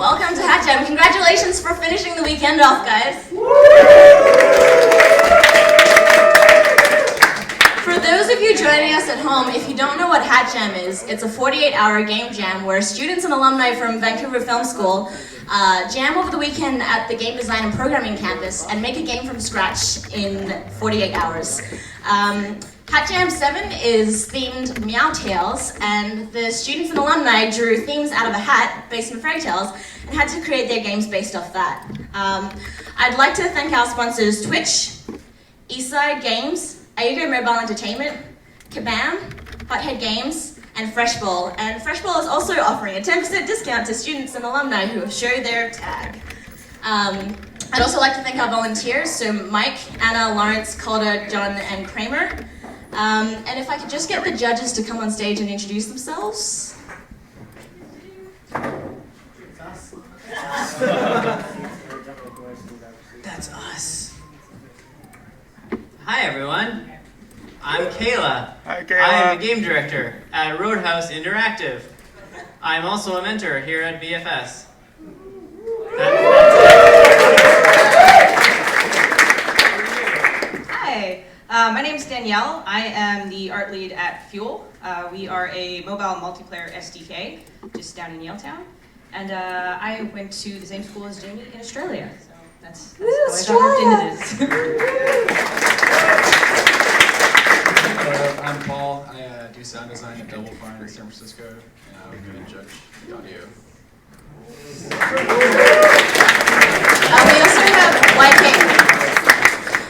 Welcome to Hat Jam. Congratulations for finishing the weekend off, guys. For those of you joining us at home, if you don't know what Hat Jam is, it's a 48-hour game jam where students and alumni from Vancouver Film School jam over the weekend at the Game Design and Programming campus and make a game from scratch in 48 hours. Hat Jam 7 is themed Meow Tales, and the students and alumni drew themes out of a hat based on fairy tales and had to create their games based off that. I'd like to thank our sponsors Twitch, Eastside Games, Ayugo Mobile Entertainment, Kabam, Butthead Games, and Freshball. And Freshball is also offering a 10% discount to students and alumni who have showed their tag. I'd also like to thank our volunteers, so Mike, Anna, Lawrence, Calder, John, and Kramer. And if I could just get the judges to come on stage and introduce themselves. That's us. Hi everyone, I'm Kayla. Hi Kayla. I am the game director at Roadhouse Interactive. I'm also a mentor here at VFS. Hi, my name is Danielle. I am the art lead at Fuel. We are a mobile multiplayer SDK just down in Yaletown. And I went to the same school as Jamie in Australia. So that's how I got roped into this. I'm Paul. I do sound design at Double Fine in San Francisco, and I'm going to judge the audio.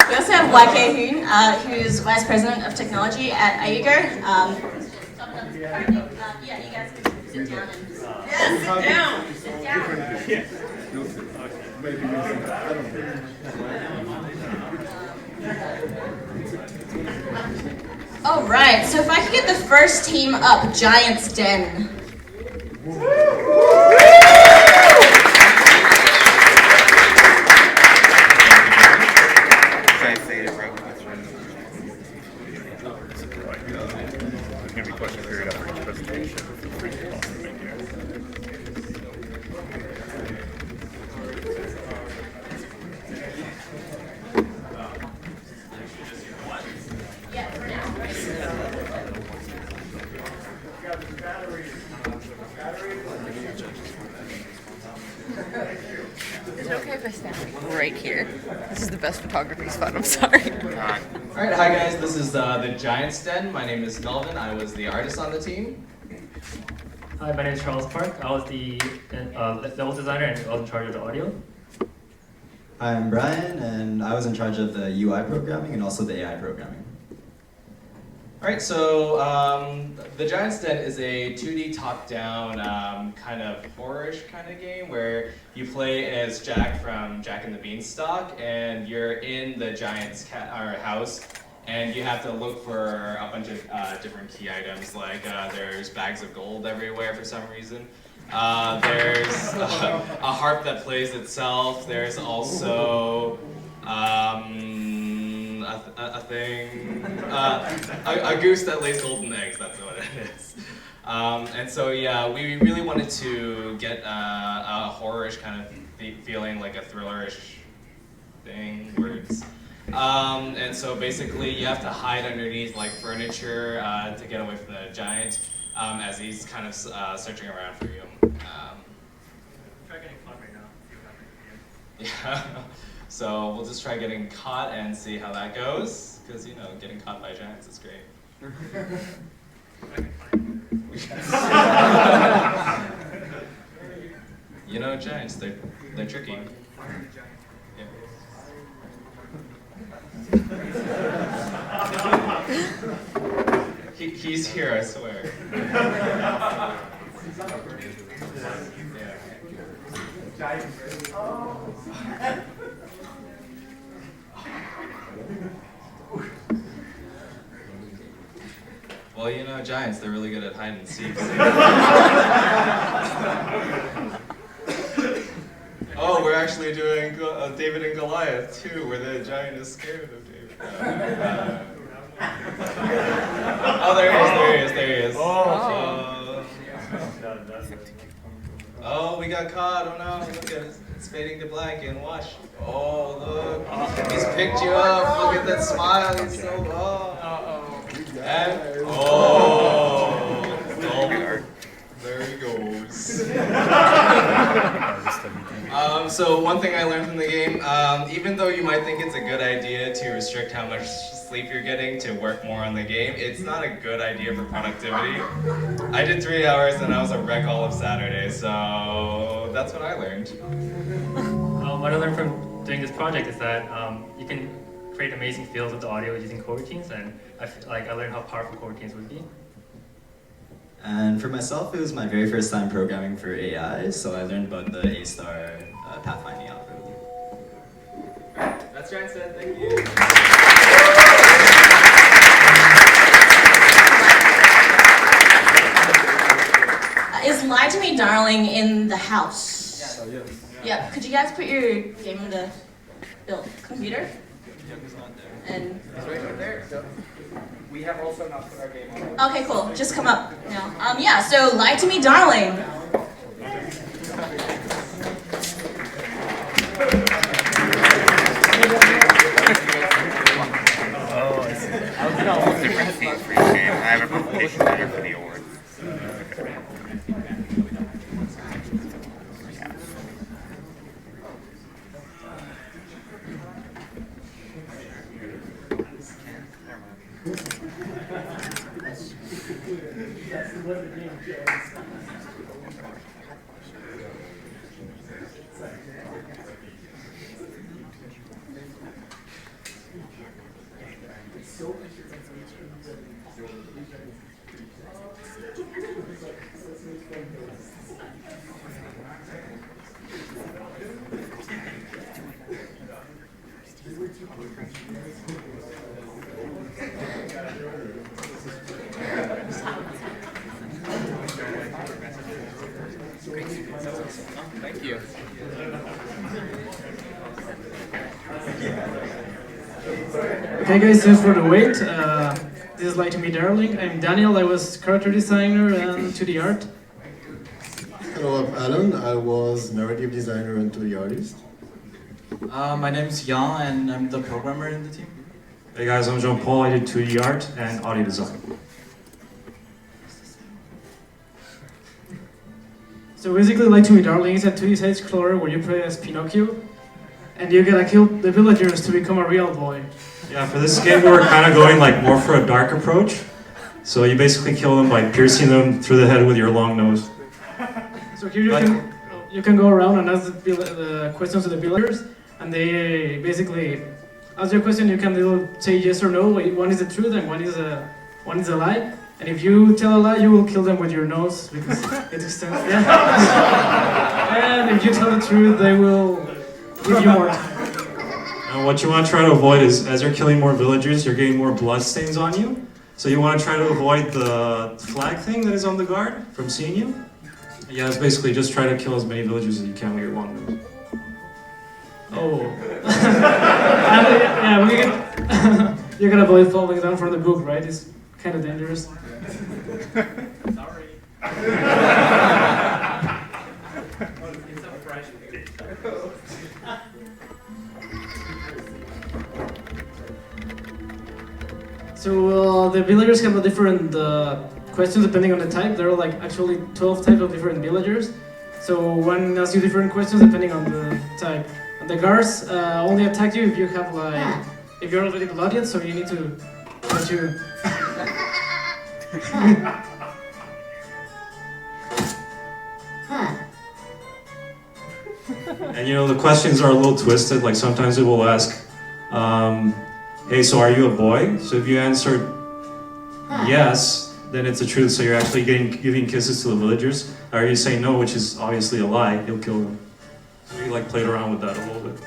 We also have YK Hoon, who's Vice President of Technology at Ayugo. Yeah, you guys can sit down and... Sit down! All right, so if I could get the first team up, Giant's Den. There's going to be question period after each presentation. Feel free to pause and make your Is it okay if I stand right here? This is the best photography spot, I'm sorry. Alright, hi guys, this is the Giant's Den. My name is Melvin. I was the artist on the team. Hi, my name is Charles Park. I was the level designer and I was in charge of the audio. Hi, I'm Brian, and I was in charge of the UI programming and also the AI programming. Alright, so the Giant's Den is a 2D top-down kind of horror-ish kind of game where you play as Jack from Jack and the Beanstalk, and you're in the Giant's house, and you have to look for a bunch of different key items, like there's bags of gold everywhere for some reason. There's a harp that plays itself. There's also a thing, a goose that lays golden eggs. That's what it is. And so yeah, we really wanted to get a horror-ish kind of feeling, like a thriller-ish thing. Words. And so basically, you have to hide underneath like furniture to get away from the giant as he's kind of searching around for you. Try getting caught right now. See what happens. Yeah. So we'll just try getting caught and see how that goes, because you know, getting caught by giants is great. You know, giants, they're tricky. Yeah. He's here, I swear. Yeah. Well, you know, giants, they're really good at hide and seek. Oh, we're actually doing David and Goliath, too, where the giant is scared of David. Oh, there he is. Oh, we got caught. Oh no, look at it. It's fading to black and watch. Oh, look. He's picked you up. Look at that smile. He's so, And, there he goes. So one thing I learned from the game, even though you might think it's a good idea to restrict how much sleep you're getting to work more on the game, it's not a good idea for productivity. I did 3 hours and I was a wreck all of Saturday, so that's what I learned. What I learned from doing this project is that you can create amazing feels with the audio using coroutines, and I learned how powerful coroutines would be. And for myself, it was my very first time programming for AI, so I learned about the A-star pathfinding algorithm. That's Jansen, thank you. Is Lie to Me Darling in the house? Yes. Yeah, could you guys put your game in the computer? And He's right there. So we have also not put our game on. okay, cool. Just come up now. Yeah. So, Lie to Me, Darling. Oh, I see. I was in all different scenes for each game. I have a presentation better for the awards. Thank you. Okay guys, thanks for the wait. This is Lie to Me Darling. I'm Daniel, I was character designer and 2D art. Hello, I'm Alan. I was narrative designer and 2D artist. My name is Jan and I'm the programmer in the team. Hey guys, I'm Jean-Paul. I did 2D art and audio design. So basically, Lie to Me Darling is a 2D side-scroller where you play as Pinocchio, and you gotta kill the villagers to become a real boy. Yeah, for this game we're kind of going like more for a dark approach. So you basically kill them by piercing them through the head with your long nose. So here you can go around and ask the questions to the villagers, and they basically ask your question. You can say yes or no. One is the truth and one is a lie. And if you tell a lie, you will kill them with your nose because it extends. Yeah. And if you tell the truth, they will give you more time. And what you want to try to avoid is, as you're killing more villagers, you're getting more blood stains on you. So you want to try to avoid the flag thing that is on the guard from seeing you. Yeah, it's basically just try to kill as many villagers as you can with your long nose. Oh. Yeah, you gotta avoid falling down from the book, right? It's kind of dangerous. Sorry. So the villagers have a different questions depending on the type. There are like actually 12 types of different villagers. So one asks you different questions depending on the type. And the guards only attack you if you have like if you're already bloodied, so you need to let you. And you know, the questions are a little twisted. Like sometimes it will ask, hey, so are you a boy? So if you answer yes, then it's the truth. So you're actually giving kisses to the villagers. Or you say no, which is obviously a lie, you'll kill them. So we like played around with that a little bit.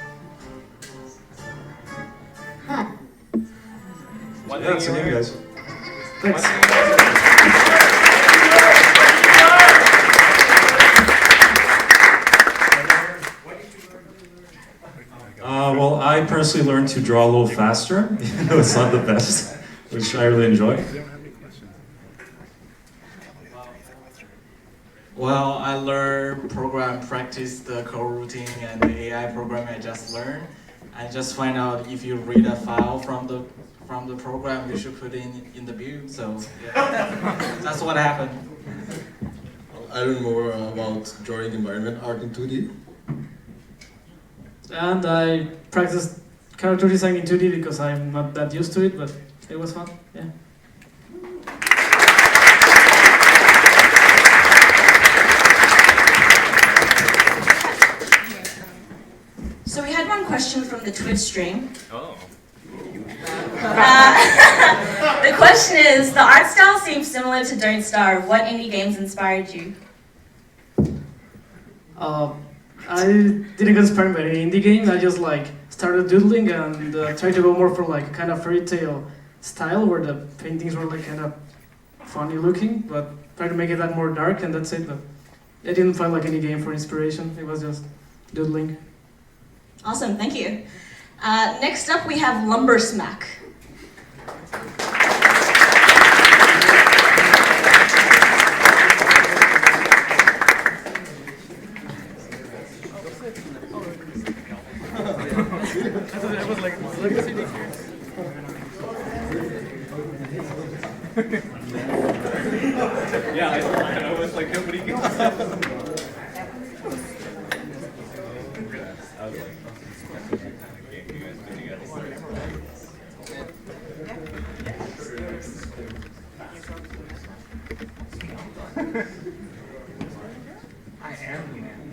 Yeah, so you guys. Thanks. Well, I personally learned to draw a little faster, even though it's not the best, which I really enjoy. Well, I learned program, practice the coroutine and the AI program I just learned. I just find out if you read a file from the program, you should put in the build. So yeah, that's what happened. I learned more about drawing environment art in 2D. And I practiced character design in 2D because I'm not that used to it, but it was fun. Yeah. So we had one question from the Twitch stream. Oh. The question is, the art style seems similar to Don't Starve. What indie games inspired you? I didn't get inspired by any indie game. I just started doodling and tried to go more for kind of fairy tale style, where the paintings were kind of funny looking, but tried to make it more dark, and that's it. But I didn't find any game for inspiration. It was just doodling. Awesome, thank you. Next up, we have Lumber Smack. Yeah, I was like, nobody can. I am the man.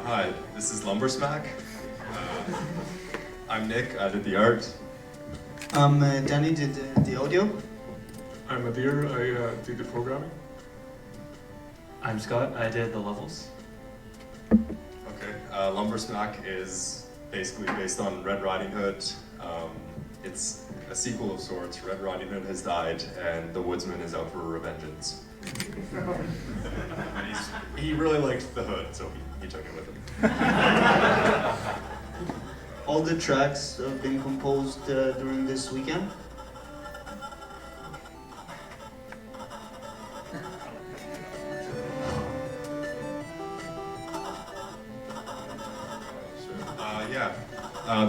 Hi, this is Lumbersmack. I'm Nick, I did the art. Danny did the audio. I'm Adir, I did the programming. I'm Scott, I did the levels. Okay, Lumbersmack is basically based on Red Riding Hood. It's a sequel of sorts. Red Riding Hood has died and the woodsman is out for revengeance. And he really liked the hood, so he took it with him. All the tracks have been composed during this weekend.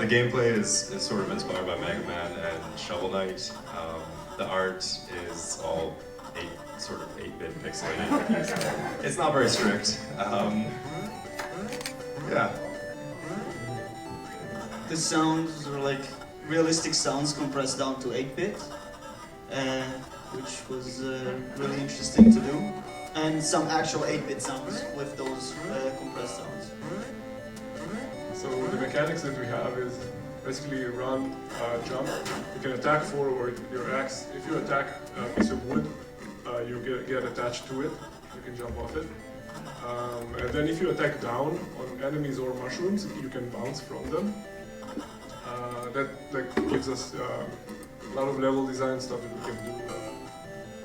The gameplay is sort of inspired by Mega Man and Shovel Knight. The art is all sort of 8-bit pixelated. It's not very strict. Yeah. The sounds are realistic sounds compressed down to 8-bit, which was really interesting to do. And some actual 8-bit sounds with those compressed sounds. So the mechanics that we have is basically run, jump. You can attack forward with your axe. If you attack a piece of wood, you get attached to it. You can jump off it. And then if you attack down on enemies or mushrooms, you can bounce from them. That gives us a lot of level design stuff that we can do,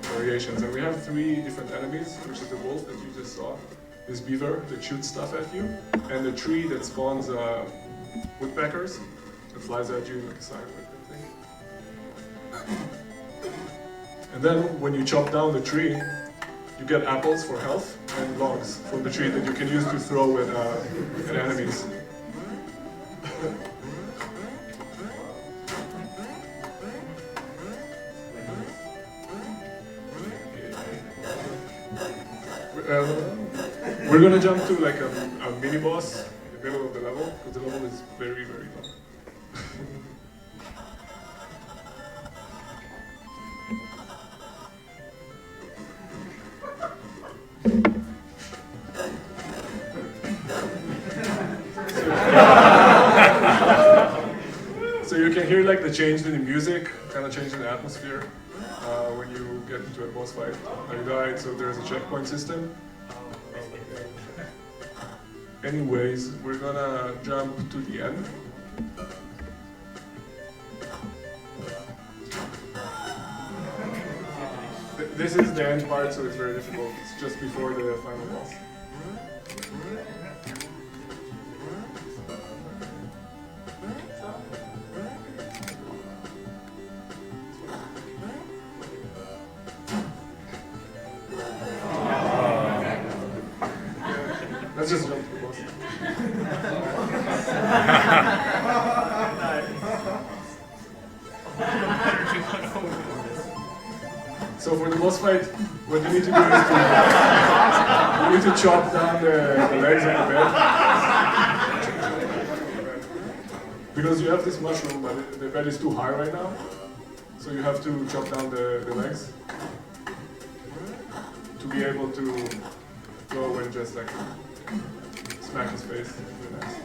variations. And we have 3 different enemies, which is the wolf that you just saw, this beaver that shoots stuff at you, and the tree that spawns woodpeckers that flies at you like a siren thing. And then when you chop down the tree, you get apples for health and logs from the tree that you can use to throw at enemies. We're gonna jump to a mini boss in the middle of the level, because the level is very, very long. So you can hear the change in the music, kind of change in the atmosphere when you get into a boss fight. You died, so there's a checkpoint system. anyways, we're gonna jump to the end. This is the end part, so it's very difficult. It's just before the final boss. Let's just jump to the boss. So for the boss fight, what you need to do is you need to chop down the legs of the bed. Because you have this mushroom, but the bed is too high right now. So you have to chop down the legs to be able to go and just like smack his face. Really nice.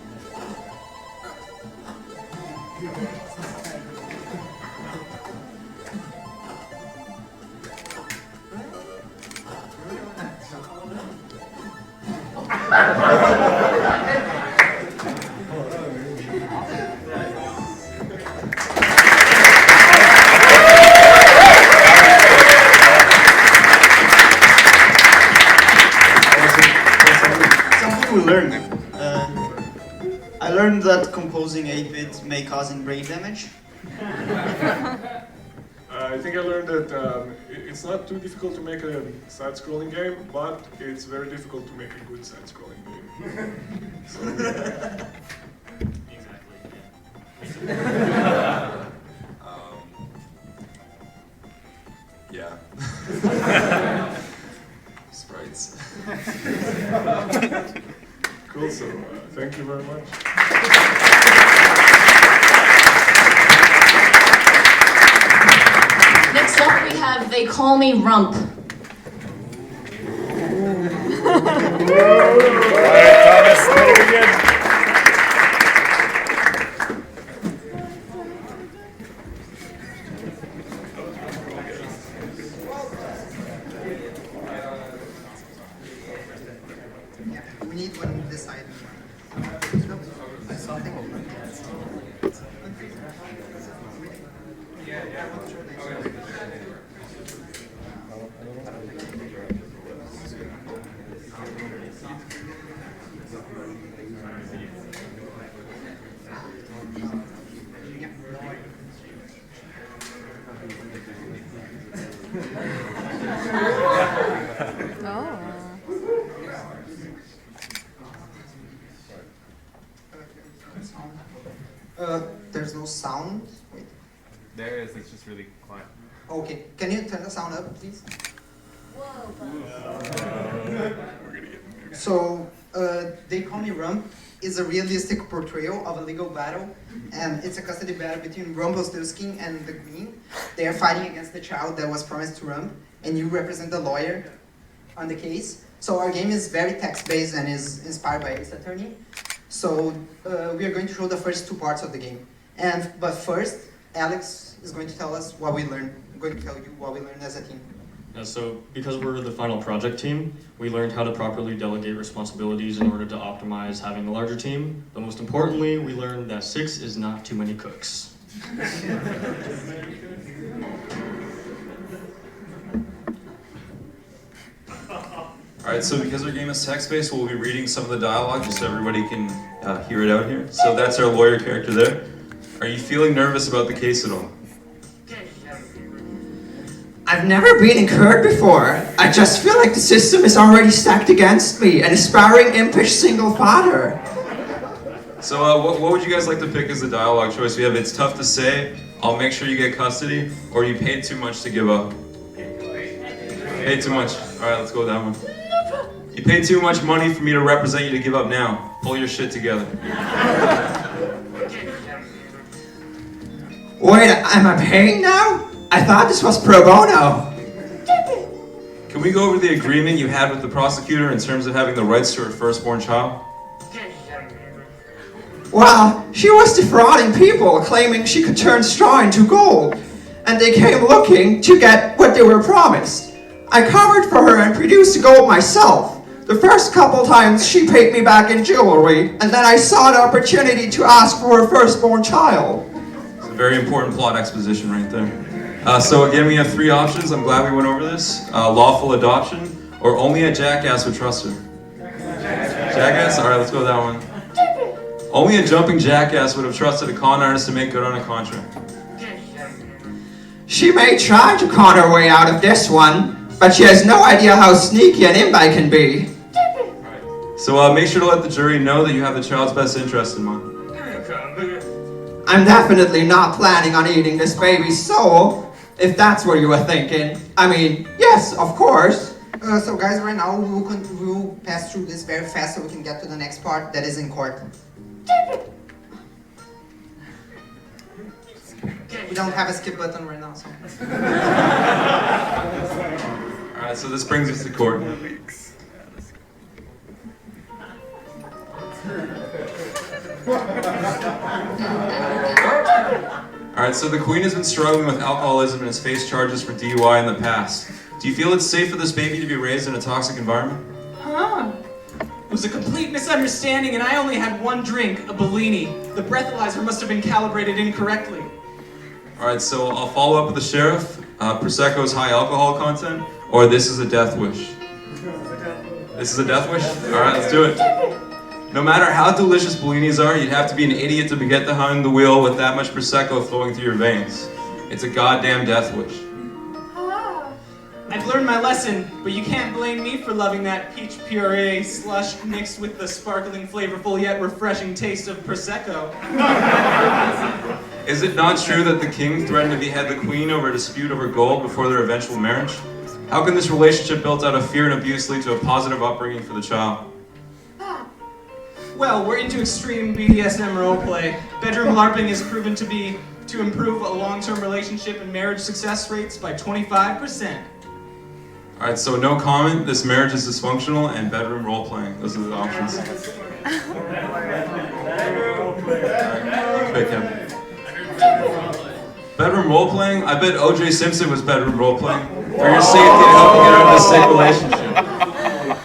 Something we learned. I learned that composing 8-bit may cause brain damage. I think I learned that it's not too difficult to make a side-scrolling game, but it's very difficult to make a good side-scrolling game. So, yeah. Sprites. Cool, so thank you very much. Next up we have They Call Me Rump. We need one on this side. I saw it. There's no sound. Wait. There is, it's just really quiet. Okay, can you turn the sound up, please? So, They Call Me Rump is a realistic portrayal of a legal battle, and it's a custody battle between Rumpelstiltskin and the Queen. They are fighting against the child that was promised to Rump, and you represent the lawyer on the case. So our game is very text-based and is inspired by Ace Attorney. So we are going to show the first two parts of the game. But first, Alex is going to tell us what we learned. I'm going to tell you what we learned as a team. So because we're the final project team, we learned how to properly delegate responsibilities in order to optimize having a larger team. But most importantly, we learned that 6 is not too many cooks. Alright, so because our game is text-based, we'll be reading some of the dialogue just so everybody can hear it out here. So that's our lawyer character there. Are you feeling nervous about the case at all? I've never been in court before. I just feel like the system is already stacked against me, an aspiring impish single father. So what would you guys like to pick as the dialogue choice? We have It's Tough to Say, I'll Make Sure You Get Custody, or You Paid Too Much to Give Up. Paid too much. Alright, let's go with that one. You paid too much money for me to represent you to give up now. Pull your shit together. Wait, am I paying now? I thought this was pro bono. Can we go over the agreement you had with the prosecutor in terms of having the rights to her firstborn child? Well, she was defrauding people, claiming she could turn straw into gold. And they came looking to get what they were promised. I covered for her and produced the gold myself. The first couple times she paid me back in jewelry, and then I saw the opportunity to ask for her firstborn child. It's a very important plot exposition right there. So again, we have three options. I'm glad we went over this. Lawful adoption, or only a jackass would trust her. Jackass? Alright, let's go with that one. Only a jumping jackass would have trusted a con artist to make good on a contract. She may try to con her way out of this one, but she has no idea how sneaky an imbi can be. So make sure to let the jury know that you have the child's best interest in mind. I'm definitely not planning on eating this baby's soul, if that's what you were thinking. I mean, yes, of course. So guys, right now we will pass through this very fast so we can get to the next part that is in court. We don't have a skip button right now, so. Alright, so this brings us to court. Alright, so the Queen has been struggling with alcoholism and has faced charges for DUI in the past. Do you feel it's safe for this baby to be raised in a toxic environment? Huh? It was a complete misunderstanding and I only had one drink, a Bellini. The breathalyzer must have been calibrated incorrectly. Alright, so I'll follow up with the sheriff. Prosecco's high alcohol content, or this is a death wish? This is a death wish? Alright, let's do it. No matter how delicious Bellinis are, you'd have to be an idiot to get behind the wheel with that much Prosecco flowing through your veins. It's a goddamn death wish. I've learned my lesson, but you can't blame me for loving that peach puree slush mixed with the sparkling, flavorful, yet refreshing taste of Prosecco. Is it not true that the king threatened to behead the queen over a dispute over gold before their eventual marriage? How can this relationship built out of fear and abuse lead to a positive upbringing for the child? Well, we're into extreme BDSM roleplay. Bedroom LARPing is proven to improve a long-term relationship and marriage success rates by 25%. Alright, so no comment, this marriage is dysfunctional, and bedroom role-playing. Those are the options. Pick him. Bedroom role-playing? I bet O.J. Simpson was bedroom role-playing. For your safety to help you get out of this sick relationship.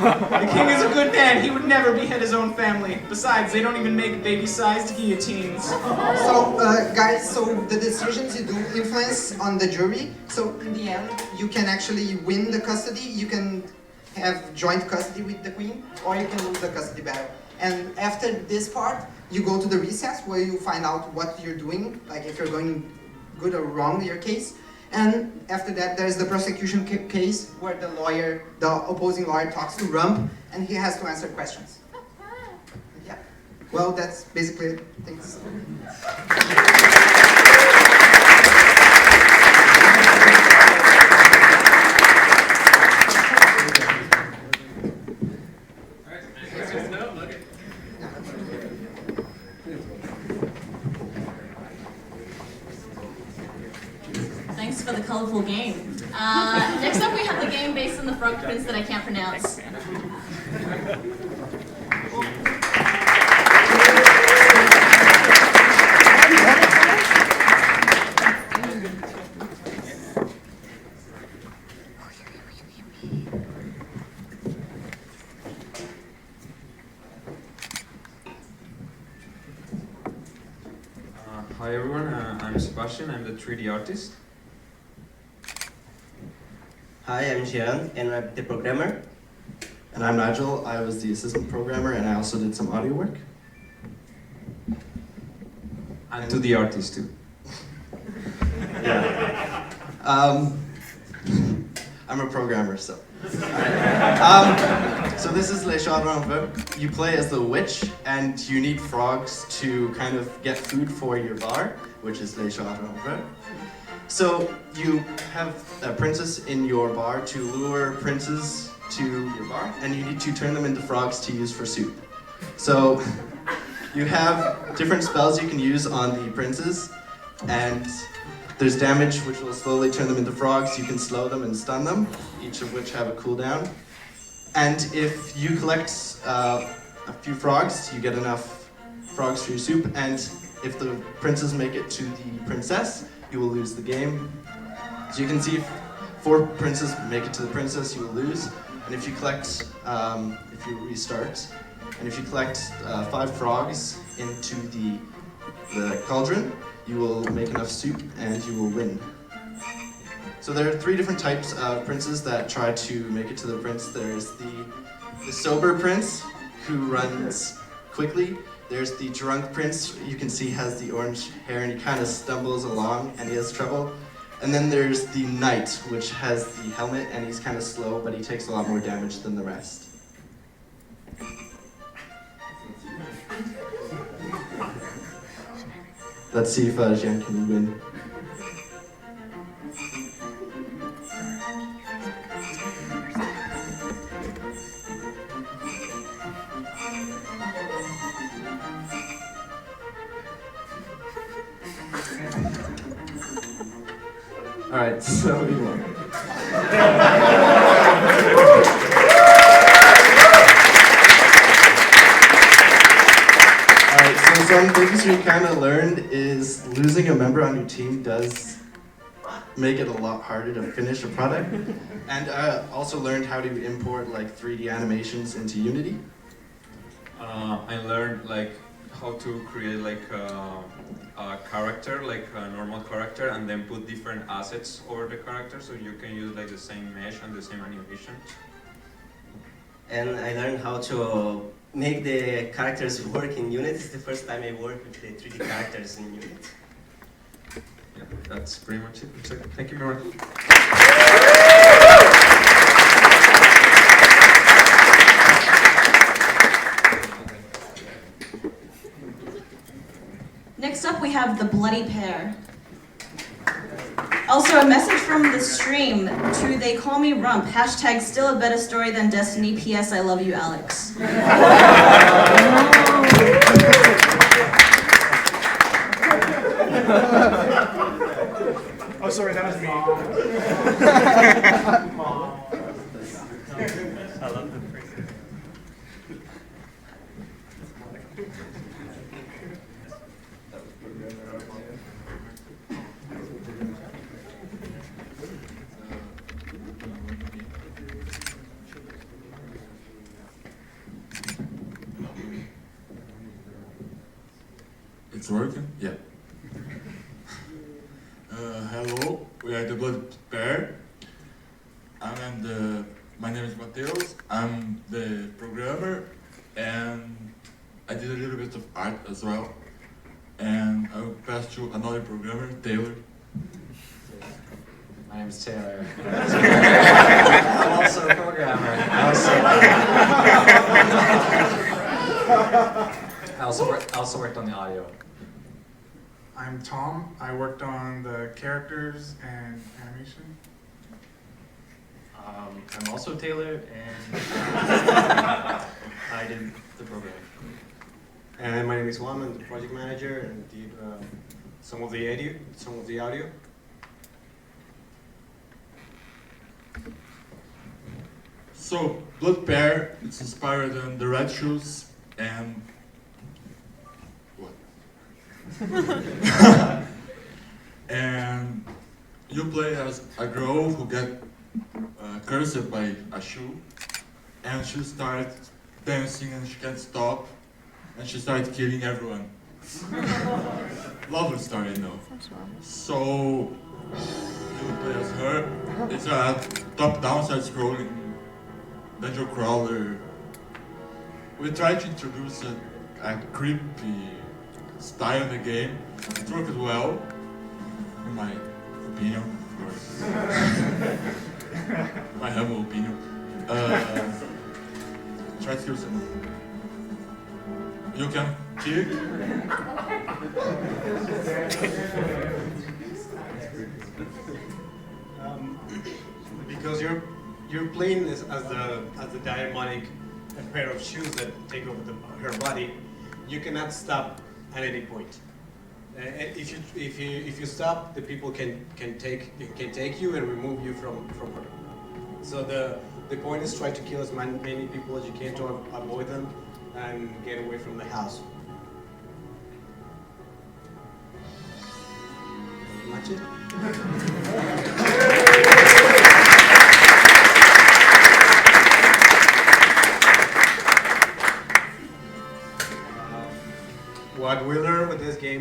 The king is a good man. He would never behead his own family. Besides, they don't even make baby-sized guillotines. So, guys, so the decisions you do influence on the jury. So, in the end, you can actually win the custody. You can have joint custody with the queen, or you can lose the custody battle. And after this part, you go to the recess where you find out what you're doing, like if you're going good or wrong in your case. And after that, there's the prosecution case where the opposing lawyer talks to Rump, and he has to answer questions. Yeah. Well, that's basically it. Thanks. Thanks for the colorful game. Next up we have the game based on the frog prince that I can't pronounce. Hi everyone, I'm Sebastian, I'm the 3D artist. Hi, I'm Jian, and I'm the programmer. And I'm Nigel, I was the assistant programmer and I also did some audio work. I'm 2D artist too. Yeah. I'm a programmer, so. So this is Les Chats d'un Peu. You play as the witch, and you need frogs to kind of get food for your bar, which is Les Chats d'un Peu. So you have a princess in your bar to lure princes to your bar, and you need to turn them into frogs to use for soup. So you have different spells you can use on the princes, and there's damage which will slowly turn them into frogs. You can slow them and stun them, each of which have a cooldown. And if you collect a few frogs, you get enough frogs for your soup, and if the princes make it to the princess, you will lose the game. So you can see if 4 princes make it to the princess, you will lose. and if you collect, if you restart, and if you collect 5 frogs into the cauldron, you will make enough soup and you will win. So there are 3 different types of princes that try to make it to the prince. There's the sober prince, who runs quickly. There's the drunk prince, you can see has the orange hair and he kind of stumbles along and he has trouble. And then there's the knight, which has the helmet and he's kind of slow, but he takes a lot more damage than the rest. Let's see if Jean can win. Alright, so you won. Alright, so some things we kind of learned is losing a member on your team does make it a lot harder to finish a product. And also learned how to import like 3D animations into Unity. I learned like how to create like a character, like a normal character, and then put different assets over the character, so you can use like the same mesh and the same animation. And I learned how to make the characters work in Unity. It's the first time I worked with the 3D characters in Unity. Yeah, that's pretty much it. Thank you very much. Next up, we have the Bloody Pair. Also, a message from the stream to They Call Me Rump. Hashtag still a better story than Destiny. PS I love you, Alex. Oh, sorry, that was me. I love the phrase. It's working? Yeah. Hello, we are the Blood Bear. My name is Mateus. I'm the programmer, and I did a little bit of art as well. And I will pass to another programmer, Taylor. My name is Taylor. I'm also a programmer. I also worked on the audio. I'm Tom. I worked on the characters and animation. I'm also Taylor, and I did the program. And my name is Juan. I'm the project manager and did some of the audio. So, Blood Bear, it's inspired on the Red Shoes and what? And you play as a girl who get cursed by a shoe, and she starts dancing and she can't stop, and she starts killing everyone. Lovely story, no? So you play as her. It's a top-down side-scrolling dungeon crawler. We tried to introduce a creepy style in the game. It worked well, in my opinion, of course. My humble opinion. Try to kill someone. You can kill. Because you're playing as the demonic pair of shoes that take over her body, you cannot stop at any point. If you stop, the people can take you and remove you from her. So the point is try to kill as many people as you can to avoid them and get away from the house. That's it.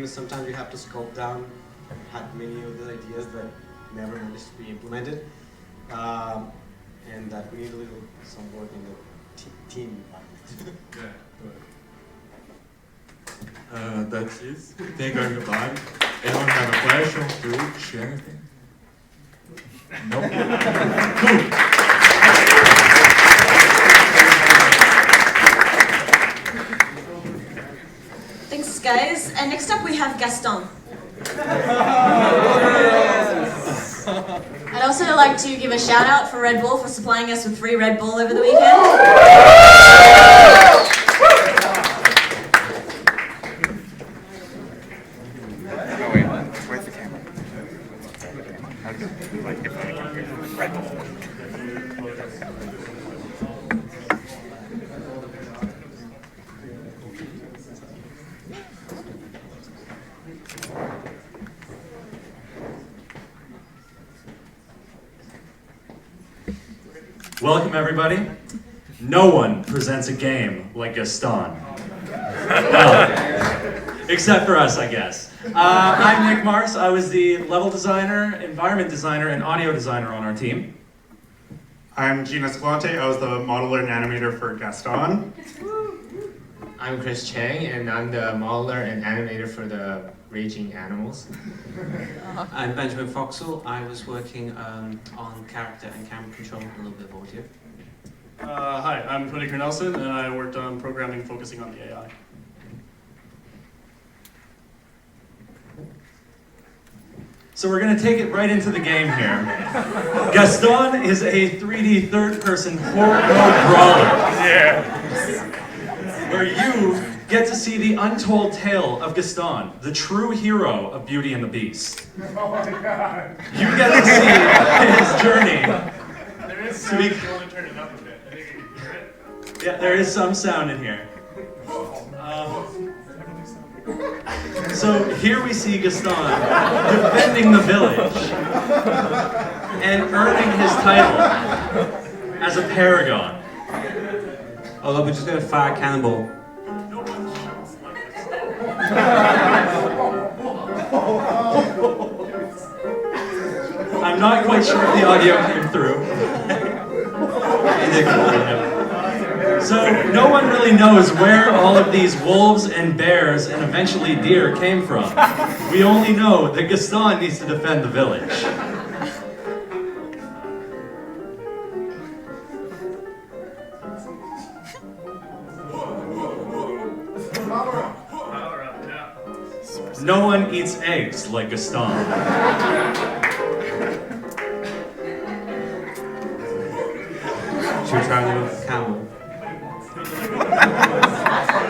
game is sometimes you have to scope down, had many of the ideas that never managed to be implemented, and that we need a little some work in the team environment. That's it. Thank you, everybody. Anyone have a question to share anything? No? Cool. Thanks, guys. And next up we have Gaston. I'd also like to give a shout out for Red Bull for supplying us with free Red Bull over the weekend. Where's the camera? How do you, like, if I can get Red Bull? Welcome, everybody. No one presents a game like Gaston. Well, except for us, I guess. I'm Nick Mars. I was the level designer, environment designer, and audio designer on our team. I'm Gina Escalante. I was the modeler and animator for Gaston. I'm Chris Chang, and I'm the modeler and animator for the Raging Animals. I'm Benjamin Foxall. I was working on character and camera control, a little bit of audio. Hi, I'm Tony Nelson, and I worked on programming focusing on the AI. So we're going to take it right into the game here. Gaston is a 3D third-person horror mode brawler. Yeah. Where you get to see the untold tale of Gaston, the true hero of Beauty and the Beast. Oh my god. You get to see his journey. There is sound if you want to turn it up a bit. I think you can hear it. Yeah, there is some sound in here. So here we see Gaston defending the village and earning his title as a paragon. Although we're just going to fire a cannonball. I'm not quite sure if the audio came through. So no one really knows where all of these wolves and bears and eventually deer came from. We only know that Gaston needs to defend the village. No one eats eggs like Gaston. Should we try a little camel?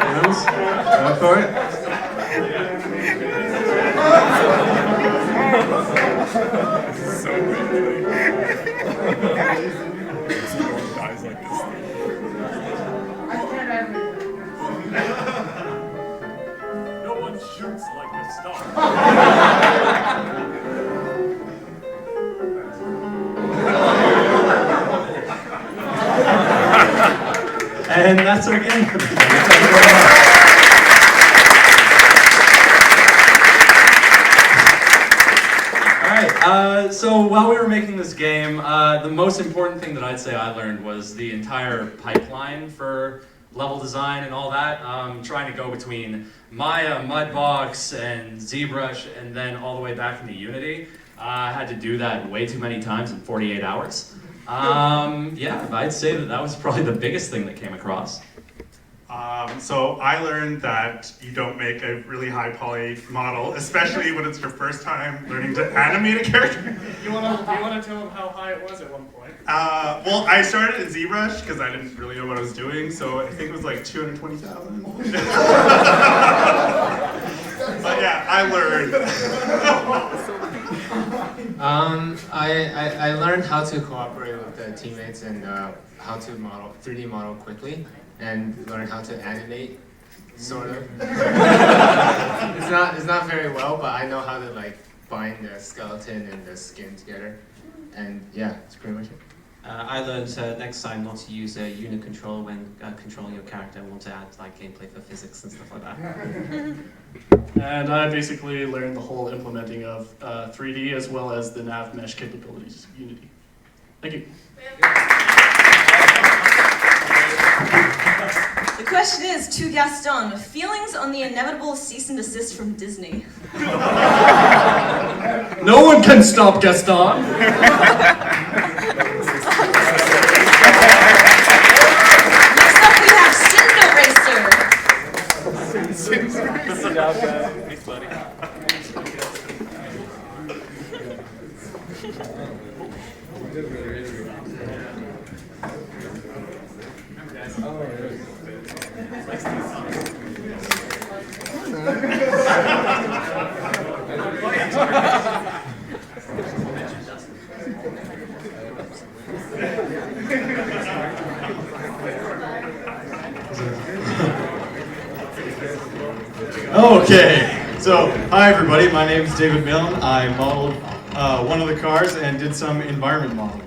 Hands? Go for it. So guys like this. No one shoots like Gaston. And that's our game for today. Thank you very much. Alright, so while we were making this game, the most important thing that I'd say I learned was the entire pipeline for level design and all that. Trying to go between Maya, Mudbox, and ZBrush, and then all the way back into Unity. I had to do that way too many times in 48 hours. Yeah, I'd say that was probably the biggest thing that came across. So I learned that you don't make a really high poly model, especially when it's your first time learning to animate a character. You wanna tell them how high it was at one point? Well, I started in ZBrush because I didn't really know what I was doing, so I think it was like 220,000. But yeah, I learned. I learned how to cooperate with the teammates and how to 3D model quickly, and learn how to animate, sort of. It's not very well, but I know how to like bind the skeleton and the skin together, and yeah, that's pretty much it. I learned next time not to use a unit control when controlling your character. I want to add like gameplay for physics and stuff like that. And I basically learned the whole implementing of 3D as well as the nav mesh capabilities of Unity. Thank you. The question is, to Gaston, feelings on the inevitable cease and desist from Disney. No one can stop Gaston! Next up we have Cinder Racer. Good job, guys. Thanks, buddy. Okay, so hi everybody, my name is David Milne. I modeled one of the cars and did some environment modeling.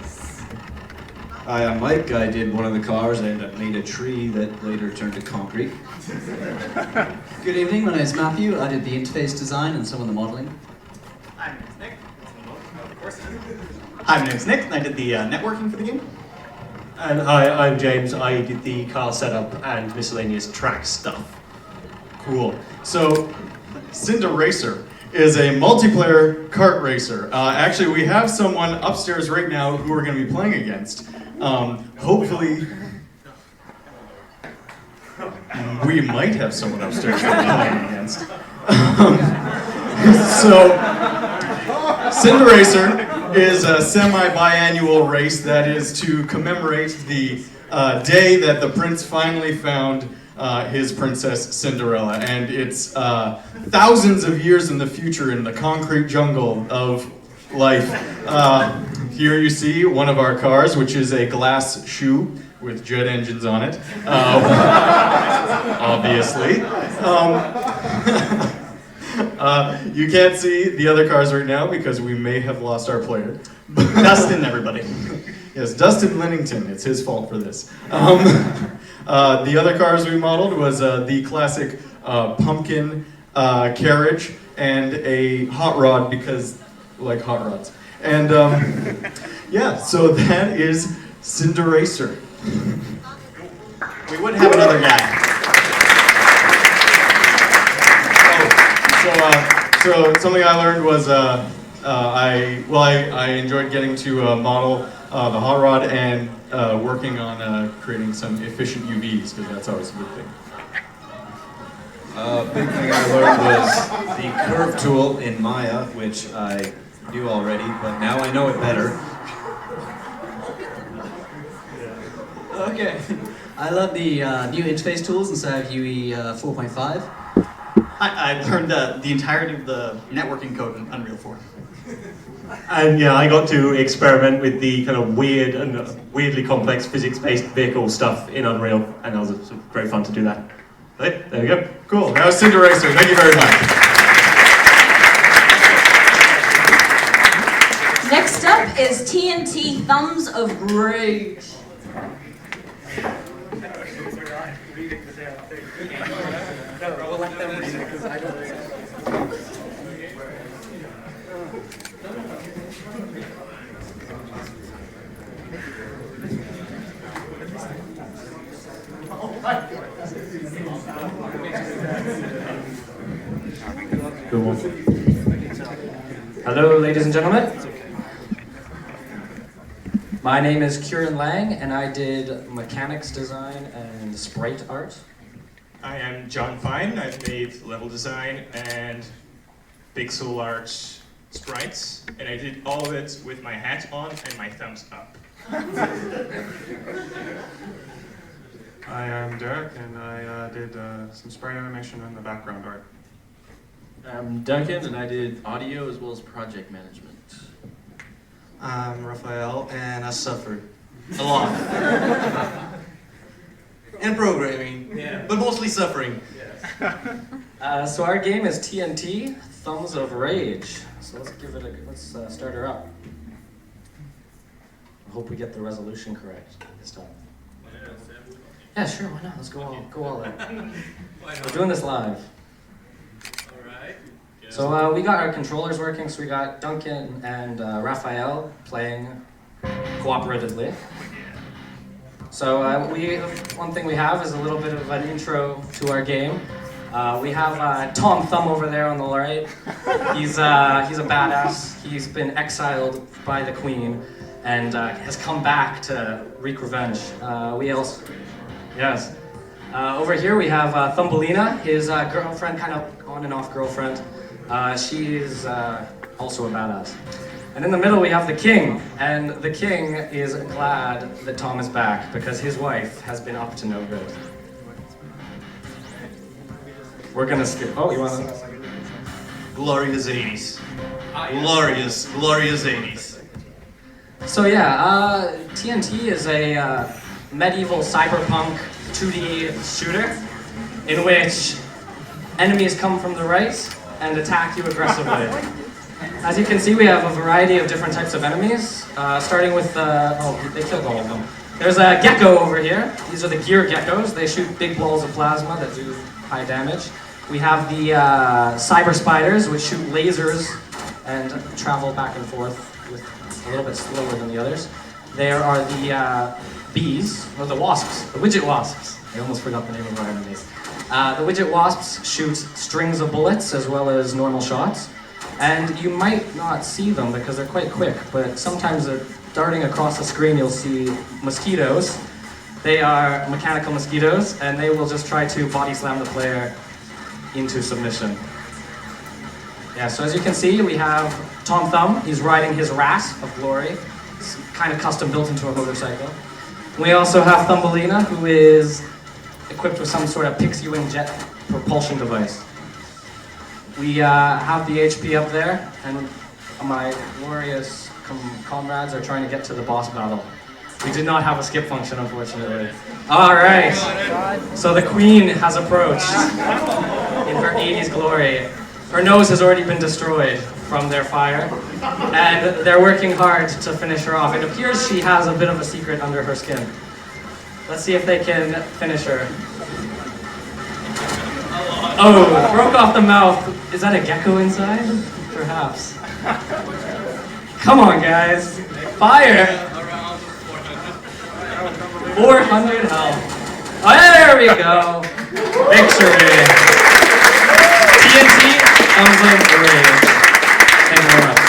Hi, I'm Mike. I did one of the cars and made a tree that later turned to concrete. Good evening, my name is Matthew. I did the interface design and some of the modeling. Hi, my name's Nick. Hi, my name's Nick, and I did the networking for the game. And hi, I'm James. I did the car setup and miscellaneous track stuff. Cool. So, Cinder Racer is a multiplayer kart racer. Actually, we have someone upstairs right now who we're going to be playing against. Hopefully, we might have someone upstairs that we're playing against. So, Cinder Racer is a semi-biannual race that is to commemorate the day that the prince finally found his princess Cinderella, and it's thousands of years in the future in the concrete jungle of life. Here you see one of our cars, which is a glass shoe with jet engines on it, obviously. You can't see the other cars right now because we may have lost our player. Dustin, everybody. Yes, Dustin Linnington. It's his fault for this. The other cars we modeled was the classic pumpkin carriage and a hot rod because like hot rods. And yeah, so that is Cinder Racer. We would have another guy. So something I learned was I enjoyed getting to model the hot rod and working on creating some efficient UVs because that's always a good thing. Big thing I learned was the curve tool in Maya, which I knew already, but now I know it better. Okay. I love the new interface tools inside of UE 4.5. I learned the entirety of the networking code in Unreal 4. And yeah, I got to experiment with the kind of weird and weirdly complex physics-based vehicle stuff in Unreal, and it was great fun to do that. Okay, there we go. Cool, that was Cinder Racer. Thank you very much. Next up is TNT Thumbs of Rage. We'll let them read it because I don't. Good one. Hello, ladies and gentlemen. My name is Kieran Lang, and I did mechanics design and sprite art. I am John Fine. I've made level design and pixel art sprites, and I did all of it with my hat on and my thumbs up. I am Derek, and I did some sprite animation and the background art. I'm Duncan, and I did audio as well as project management. I'm Raphael, and I suffered a lot. And programming, but mostly suffering. So our game is TNT Thumbs of Rage. So let's give it let's start her up. hope we get the resolution correct this time. Yeah, sure, why not? Let's go all in. We're doing this live. Alright. So we got our controllers working, so we got Duncan and Raphael playing cooperatively. So one thing we have is a little bit of an intro to our game. We have Tom Thumb over there on the right. He's a badass. He's been exiled by the Queen and has come back to wreak revenge. Yes. Over here we have Thumbelina, his girlfriend, kind of on and off girlfriend. She is also a badass. And in the middle we have the king, and the king is glad that Tom is back because his wife has been up to no good. We're gonna skip. Oh, you wanna? Glorious 80s. Glorious, glorious 80s. So yeah, TNT is a medieval cyberpunk 2D shooter in which enemies come from the right and attack you aggressively. As you can see, we have a variety of different types of enemies, starting with they killed all of them. There's a gecko over here. These are the gear geckos. They shoot big balls of plasma that do high damage. We have the cyber spiders, which shoot lasers and travel back and forth a little bit slower than the others. There are the bees, or the wasps, the widget wasps. I almost forgot the name of our enemies. The widget wasps shoot strings of bullets as well as normal shots. And you might not see them because they're quite quick, but sometimes darting across the screen you'll see mosquitoes. They are mechanical mosquitoes, and they will just try to body slam the player into submission. Yeah, so as you can see, we have Tom Thumb. He's riding his rat of glory. It's kind of custom built into a motorcycle. We also have Thumbelina, who is equipped with some sort of pixie wing jet propulsion device. We have the HP up there, and my glorious comrades are trying to get to the boss battle. We did not have a skip function, unfortunately. All right, so the Queen has approached in her 80s glory. Her nose has already been destroyed from their fire, and they're working hard to finish her off. It appears she has a bit of a secret under her skin. Let's see if they can finish her. Oh, broke off the mouth. Is that a gecko inside? Perhaps. Come on, guys. Fire! 400 health. Oh, there we go. Victory. TNT comes in 3. Thank you very much.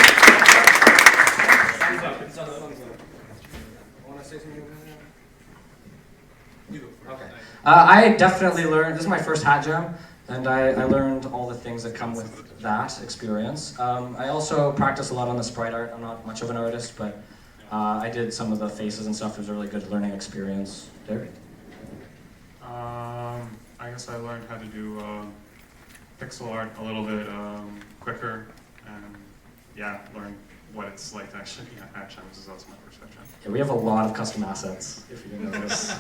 Okay. I definitely learned, this is my first hat jam, and I learned all the things that come with that experience. I also practice a lot on the sprite art. I'm not much of an artist, but I did some of the faces and stuff. It was a really good learning experience. Derek? I guess I learned how to do pixel art a little bit quicker, and yeah, learn what it's like to actually be a hat jam. This is also my first hat jam. Yeah, we have a lot of custom assets, if you didn't notice.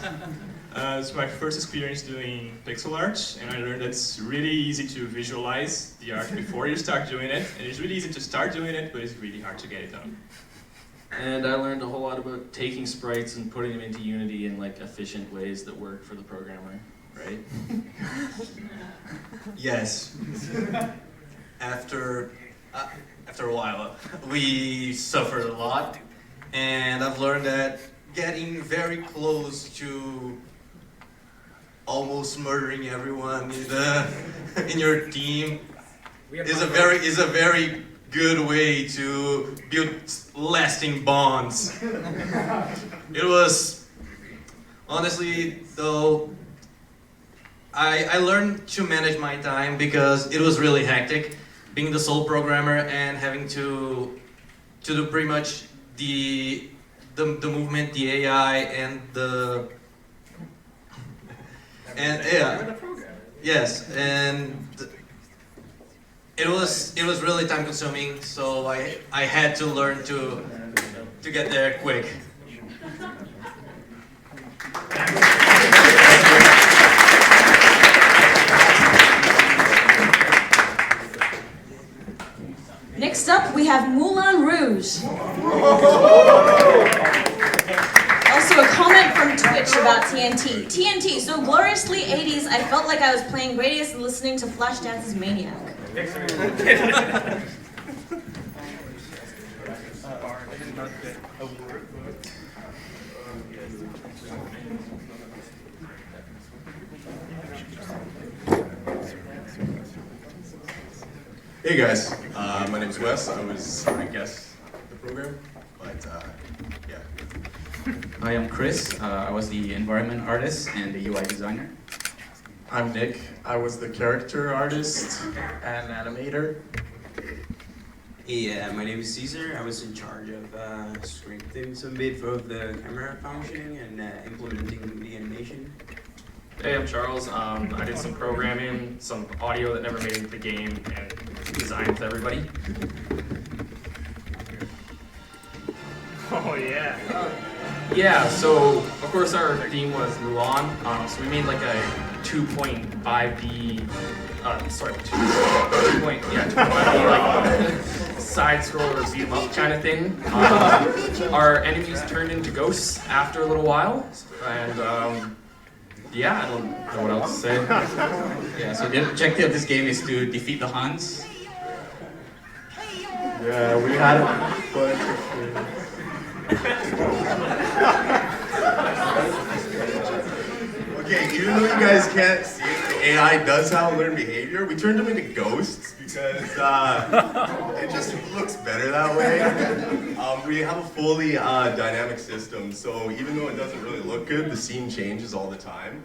It's my first experience doing pixel art, and I learned that it's really easy to visualize the art before you start doing it, and it's really easy to start doing it, but it's really hard to get it done. And I learned a whole lot about taking sprites and putting them into Unity in like efficient ways that work for the programmer, right? Yes. After a while, we suffered a lot, and I've learned that getting very close to almost murdering everyone in your team is a very good way to build lasting bonds. It was, honestly, though, I learned to manage my time because it was really hectic, being the sole programmer and having to do pretty much the movement, the AI, and the yeah, yes, and it was really time consuming. So I had to learn to get there quick. Next up, we have Moulin Rouge. to a comment from Twitch about TNT. TNT, so gloriously 80s, I felt like I was playing Gradius and listening to Flashdance Maniac. Hey guys, my name's Wes. I was, I guess, the program, but yeah. Hi, I'm Chris. I was the environment artist and the UI designer. I'm Nick. I was the character artist and animator. Hey, my name is Caesar. I was in charge of scripting some bit of the camera functioning and implementing the animation. Hey, I'm Charles. I did some programming, some audio that never made it into the game, and design with everybody. Oh yeah. Yeah, so of course our theme was Mulan. So we made like a 2.5D, sorry, 2.5D like side scroller beat 'em up kind of thing. Our enemies turned into ghosts after a little while, and yeah, I don't know what else to say. Yeah, so the objective of this game is to defeat the Huns. Yeah, we had a bunch of Okay, even though you guys can't see it, the AI does have learned behavior. We turned them into ghosts because it just looks better that way. We have a fully dynamic system, so even though it doesn't really look good, the scene changes all the time.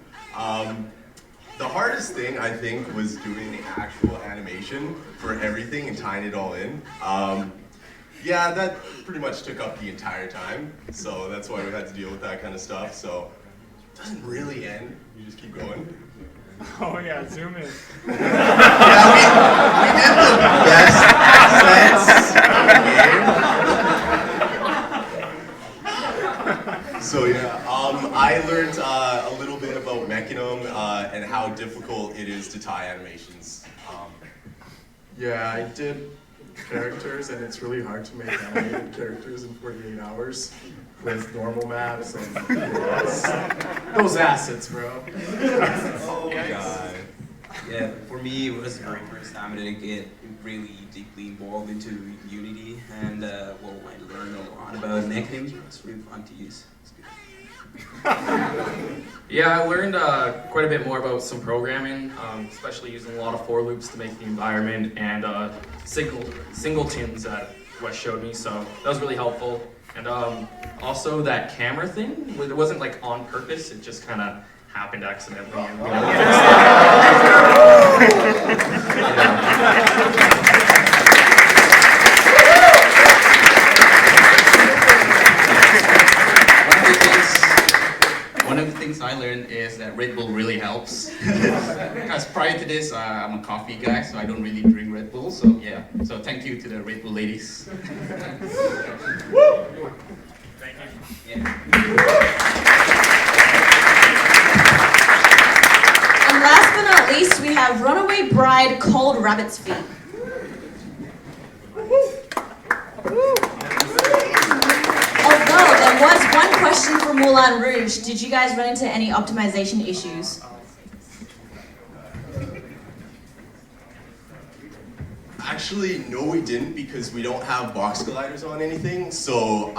The hardest thing, I think, was doing the actual animation for everything and tying it all in. Yeah, that pretty much took up the entire time, so that's why we had to deal with that kind of stuff. So it doesn't really end, you just keep going. Oh yeah, zoom in. Yeah, we did the best assets in the game. So yeah, I learned a little bit about Mechanum and how difficult it is to tie animations. Yeah, I did characters, and it's really hard to make animated characters in 48 hours with normal maps and those assets, bro. Oh god. Yeah, for me it was the very first time that I get really deeply involved into Unity, and well, I learned a lot about Mechanism. It's really fun to use. It's good. Yeah, I learned quite a bit more about some programming, especially using a lot of for loops to make the environment, and singletons that Wes showed me, so that was really helpful. And also that camera thing, it wasn't like on purpose, it just kind of happened accidentally. And we never One of the things I learned is that Red Bull really helps. Because prior to this, I'm a coffee guy, so I don't really drink Red Bull. So yeah, so thank you to the Red Bull ladies. Woo! Thank you. Yeah. And last but not least, we have Runaway Bride Cold Rabbit's Feet. Although there was one question for Moulin Rouge, did you guys run into any optimization issues? Actually, no, we didn't, because we don't have box colliders on anything. So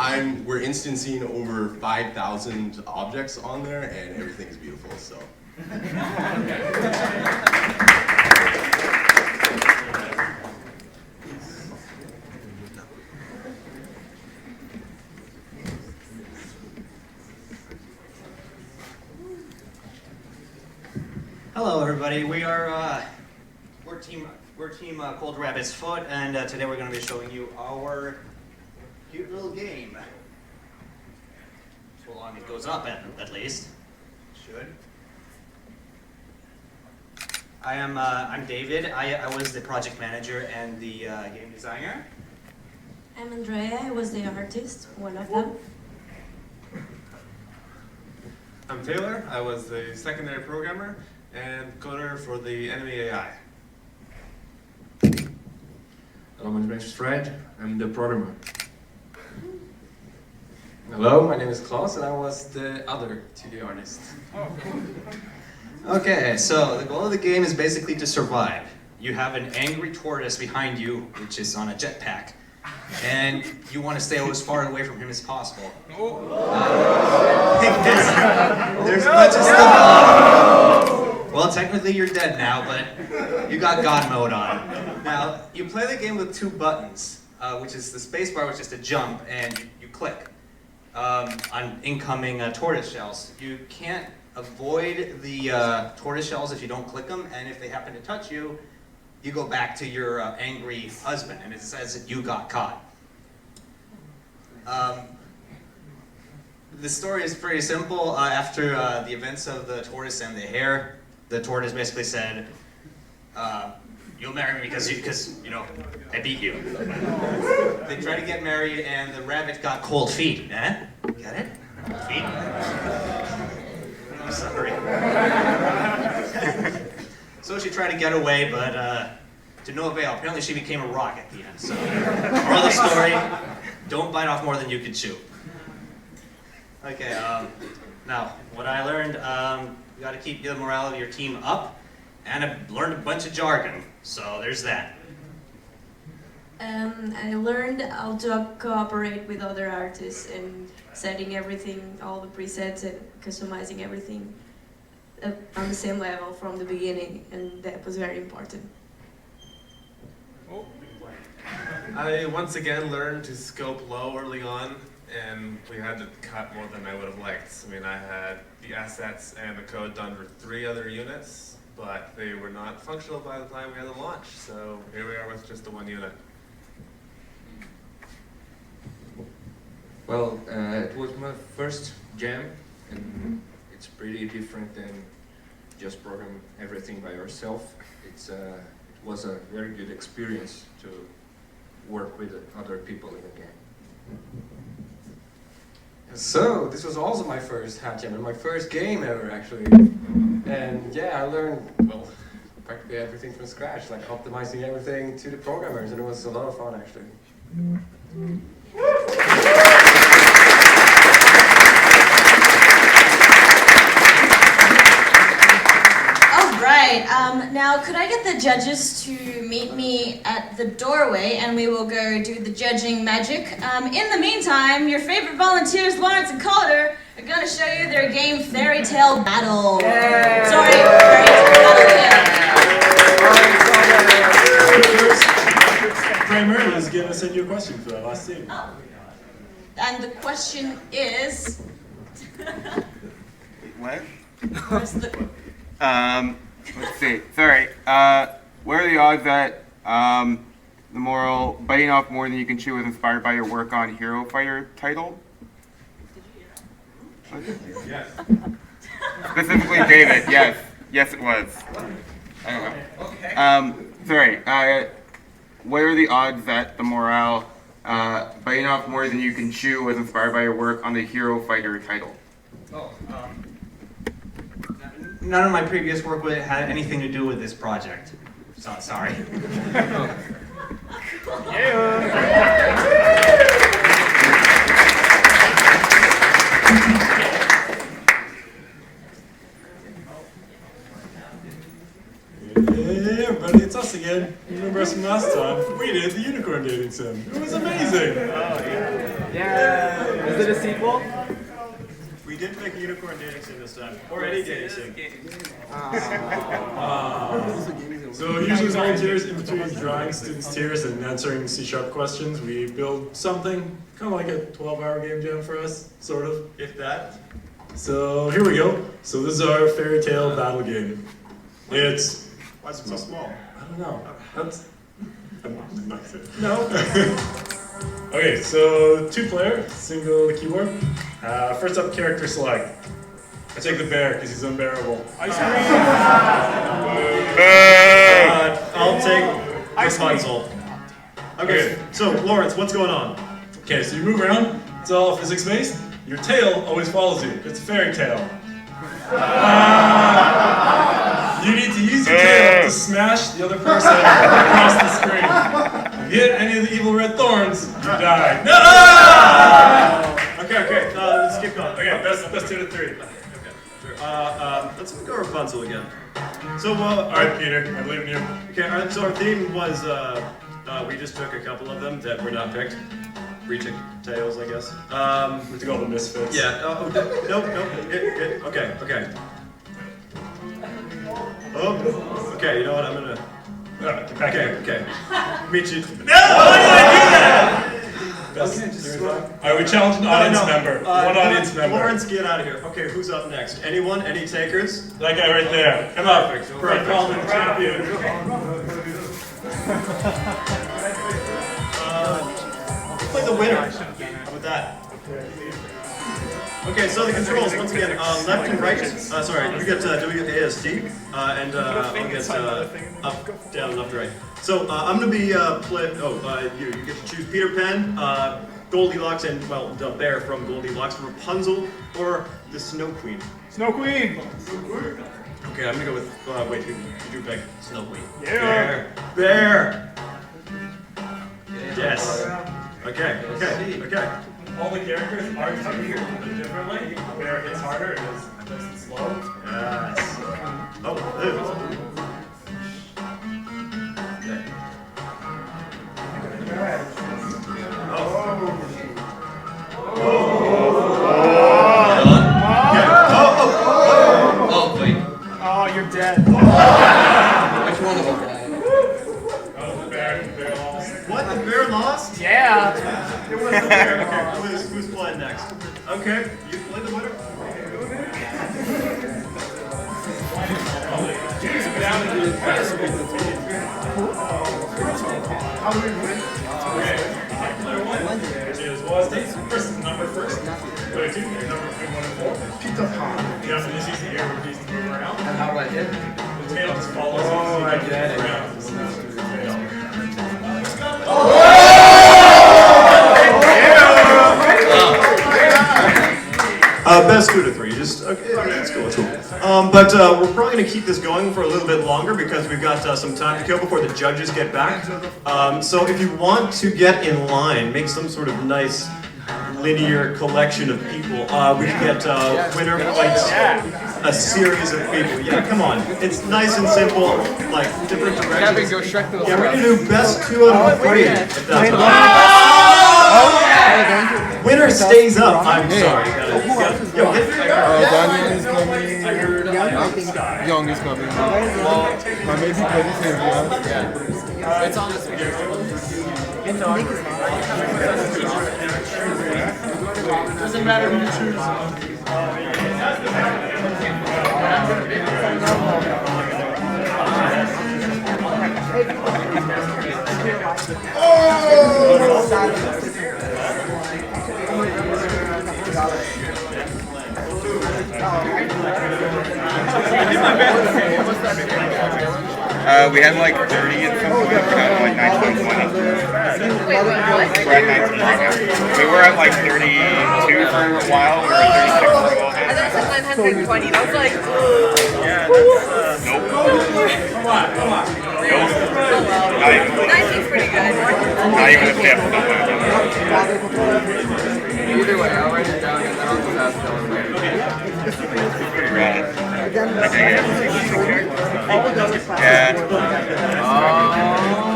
we're instancing over 5,000 objects on there, and everything's beautiful. So. Hello, everybody. We're team Cold Rabbit's Foot, and today we're going to be showing you our cute little game. So long it goes up, at least. Should. I'm David. I was the project manager and the game designer. I'm Andrea, I was the artist, one of them. I'm Taylor. I was the secondary programmer and coder for the enemy AI. Hello, my name is Fred. I'm the programmer. Hello, my name is Klaus, and I was the other 2D artist. Okay, so the goal of the game is basically to survive. You have an angry tortoise behind you, which is on a jetpack, and you want to stay as far away from him as possible. There's a bunch of stuff. Well, technically you're dead now, but you got God mode on. Now, you play the game with 2 buttons, which is the spacebar, which is to jump, and you click on incoming tortoise shells. You can't avoid the tortoise shells if you don't click them, and if they happen to touch you, you go back to your angry husband, and it says that you got caught. The story is pretty simple. After the events of the tortoise and the hare, the tortoise basically said, "You'll marry me because you know I beat you." They tried to get married, and the rabbit got cold feet. Eh? Get it? Cold feet. I'm sorry. So she tried to get away, but to no avail. Apparently she became a rock at the end. So, moral of the story, don't bite off more than you can chew. Okay, now, what I learned, you gotta keep the morale of your team up, and I learned a bunch of jargon, so there's that. I learned how to cooperate with other artists and setting everything, all the presets and customizing everything on the same level from the beginning, and that was very important. I once again learned to scope low early on, and we had to cut more than I would have liked. I mean, I had the assets and the code done for 3 other units, but they were not functional by the time we had the launch, so here we are with just the 1 unit. Well, it was my first jam, and it's pretty different than just program everything by yourself. It was a very good experience to work with other people in the game. So, this was also my first hat jam, and my first game ever, actually. And yeah, I learned, well, practically everything from scratch, like optimizing everything to the programmers, and it was a lot of fun, actually. Right, now could I get the judges to meet me at the doorway and we will go do the judging magic. In the meantime, your favorite volunteers, Lawrence and Calder, are going to show you their game Fairytale Battle. Yay. Sorry, Fairytale Battle. Kramer is going to send you a question for that last scene. Oh. And the question is... What? Where's the... Let's see. Sorry. What are the odds that the moral biting off more than you can chew was inspired by your work on Hero Fighter title? Yes. Specifically David. Yes. Yes, it was. I don't know. Okay. Sorry. What are the odds that the morale biting off more than you can chew was inspired by your work on the Hero Fighter title? Oh, none of my previous work had anything to do with this project. So, sorry. Hey everybody, it's us again. You remember us from last time? We did the unicorn dating sim. It was amazing. Oh yeah. Yeah. Is it a sequel? We did pick unicorn dating sim this time, or any dating sim. So usually volunteers in between drawing students' tears and answering C# questions, we build something, kind of like a 12-hour game jam for us, sort of, if that. So here we go. So this is our Fairytale Battle game. It's... Why is it so small? I don't know. That's... I'm not kidding. No. Okay, so 2-player, single keyboard. First up, character select. I take the bear because he's unbearable. Ice cream! I'll take Rapunzel. Okay, so Lawrence, what's going on? Okay, so you move around. It's all physics-based. Your tail always follows you. It's a fairy tale. You need to use your tail to smash the other person across the screen. If you hit any of the evil red thorns, you die. No! Okay, Okay, let's keep going. Okay, best 2 to 3. Let's go Rapunzel again. So, all right, Peter, I believe in you. Okay, all right, so our theme was, we just took a couple of them that were not picked. Reaching Tales, I guess. We took all the misfits. Yeah, nope. Okay. Oh, okay, you know what, I'm gonna... Okay. Meet you... No! Why did I do that? Alright, we challenge an audience member. One audience member. Lawrence, get out of here. Okay, who's up next? Anyone? Any takers? That guy right there. Come on. Perfect. Champion. Play the winner. How about that? Okay, so the controls, once again, left and right. Sorry, you get WASD, and I'll get up, down, left, right. So I'm going to be you get to choose Peter Pan, Goldilocks, and, well, the bear from Goldilocks, Rapunzel, or the Snow Queen. Snow Queen! Okay, I'm going to go with, wait, who did you pick? Snow Queen. Yeah! Bear! Yes. Okay. All the characters are treated differently. Where it's harder, it is nice and slow. Yes. Oh, Oh, wait. Oh, you're dead. Which one of them? Oh, the bear lost. What? The bear lost? Yeah. It was the bear. Okay, who's playing next? Okay, you play the winner. How do we win? Player 1, which is first number first. Player 2, number 1 and 4. Peter Pan. You have to just use the air keys to move around. And how do I hit? The tail just follows. Oh, I get it. Best 2 to 3. Just okay. Let's go. But we're probably going to keep this going for a little bit longer because we've got some time to kill before the judges get back. So if you want to get in line, make some sort of nice linear collection of people. We can get winner fights a series of people. Yeah, come on. It's nice and simple, like different directions. Yeah, we're gonna do best 2 out of 3. If that's winner stays up. I'm sorry. Daniel is coming. Young is coming. Well, maybe It's on the screen. Doesn't matter who you choose. We had like 30 at some point. We got like 19, 20. We're at 19 right now. We were at like 32 for a while. We were at 36 for a while. I thought it said 920. I was like, yeah, that's, nope. Come on. Nope. Not even. 19's pretty good. Not even a fifth. Either way, I'll write it down and then I'll just ask Dylan later. Pretty rad. Okay, yeah. Well,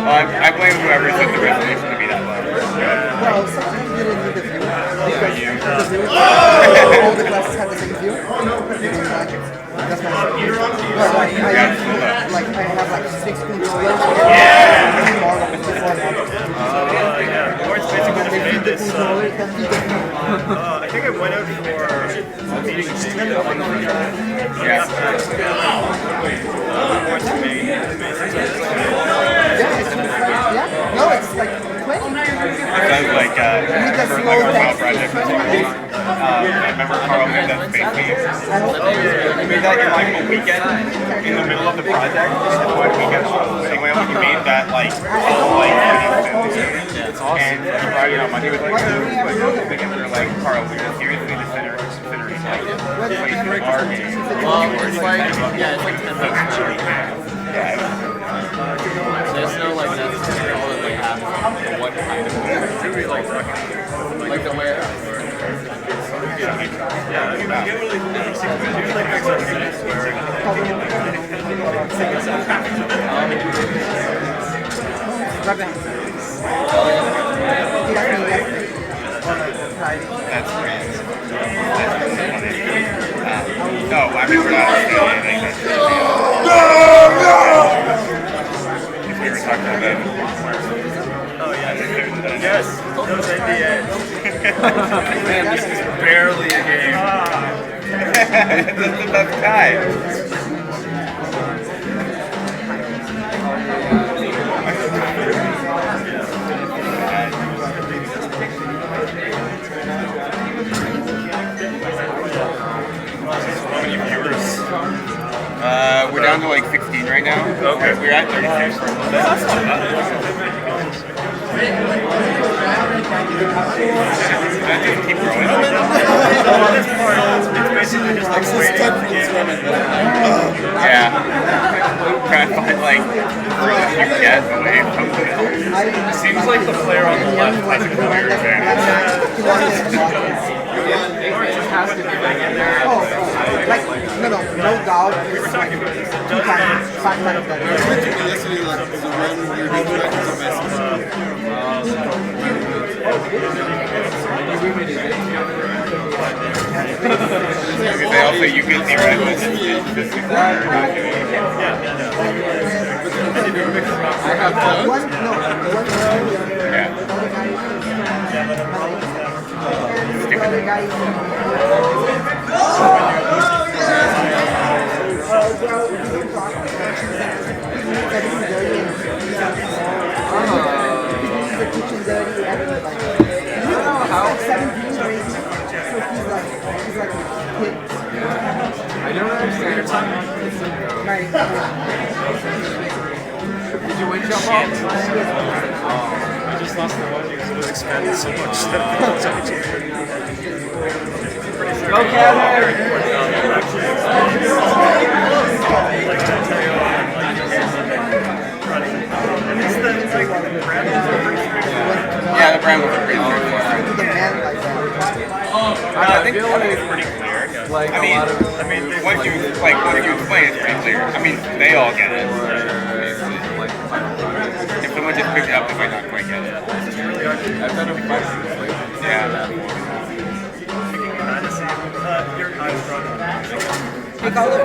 I blame whoever set the resolution to be that low. Well, sometimes you don't need the view. Because you. All the classes have the same view. That's my like I have like 6 controllers. Or it's basically going to be this. I think I went out for a meeting No, it's like 20. Sounds like for like our final project. I remember Carl made that space game. He made that in like a weekend in the middle of the project. One weekend. Anyway, he made that like all like it's awesome. And he brought it on Monday with like and they're like, Carl, we just seriously considering like placing our game. Well, it's like it's like $10 for it. Yeah. There's no like necessary all that like happens. What kind of like the way it works. That's great. No, I mean, we're not saying anything. If we were talking about that. Oh yeah, yes, those NDAs. Man, this is barely a game. That's the best kind. How many viewers? We're down to like 16 right now. Okay. We're at 36. That just keep growing. It's basically just like waiting for the game. Yeah. Trying to find like furthest you can get away from the middle. It seems like the player on the left has a clear advantage. Like, no doubt. We were talking about this. Five times better. They also you can theoretically I have one. I don't understand. Did you win jump off? I just lost the one because it was expanded so much that Go Kevin! Yeah, the brand was pretty I think it's pretty clear. Like I mean, once you explain, it's pretty clear. I mean, they all get it. If someone just picks it up, they might not quite get it. Yeah. Hey, Carlo,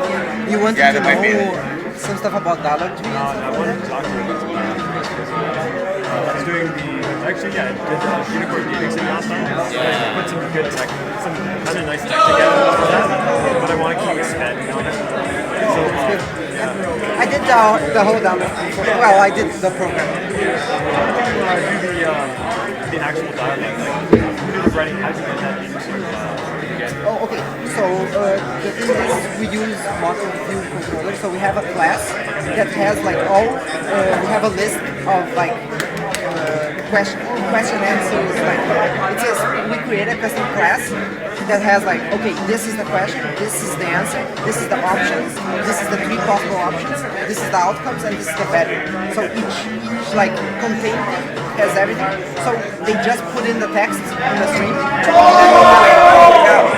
you wanted Yeah, to that might be know some stuff about dialogue trees? I wanted to talk to you about I was doing I did the Unicorn Gaming Sim last time. I put some good tech, some kind of nice tech together for that, but I want to keep expanding on it. So, I did the whole download. Well, I did the program. Do the actual dialogue, like do the writing, how do you get that into Oh, okay. So the thing is, we use Mock View controller. So we have a class that has like we have a list of like question answers. Like it says we create a custom class that has like, okay, this is the question, this is the answer, this is the options, this is the 3 possible options, this is the outcomes, and this is the value. So each like container has everything. So they just put in the text on the screen.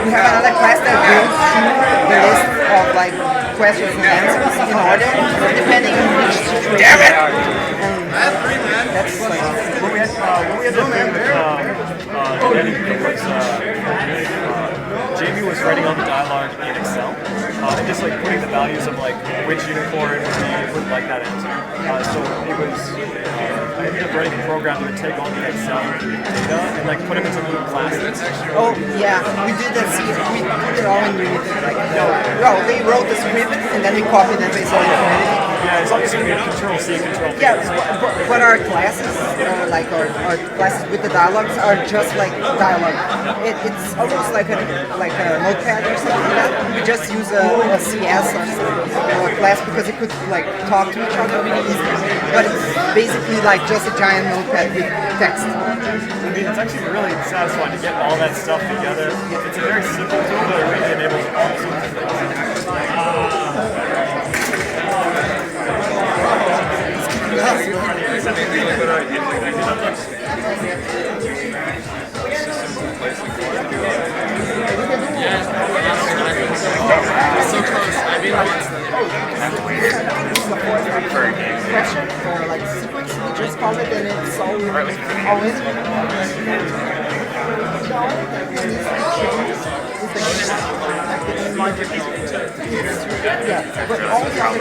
We have another class that goes through the list of like questions and answers in order, depending on which situation. Damn it! That's like what we had to do with Jamie was writing all the dialogue in Excel and just like putting the values of like which unicorn would like that answer. So it was I ended up writing a program that would take all the Excel data and like put them into little classes. Oh yeah, we did that. See, we put it all in Unity. Like well, they wrote the script and then we copied and pasted it into Unity. Yeah, as long as you can Control-C, Control-V. Yeah, but our classes, like our classes with the dialogues, are just like dialogue. It's almost like a notepad or something like that. We just use a CS or a class because it could like talk to each other really easily. But it's basically like just a giant notepad with text. I mean, it's actually really satisfying to get all that stuff together. It's a very simple tool, but it really enables all sorts of things. Yeah, but all the other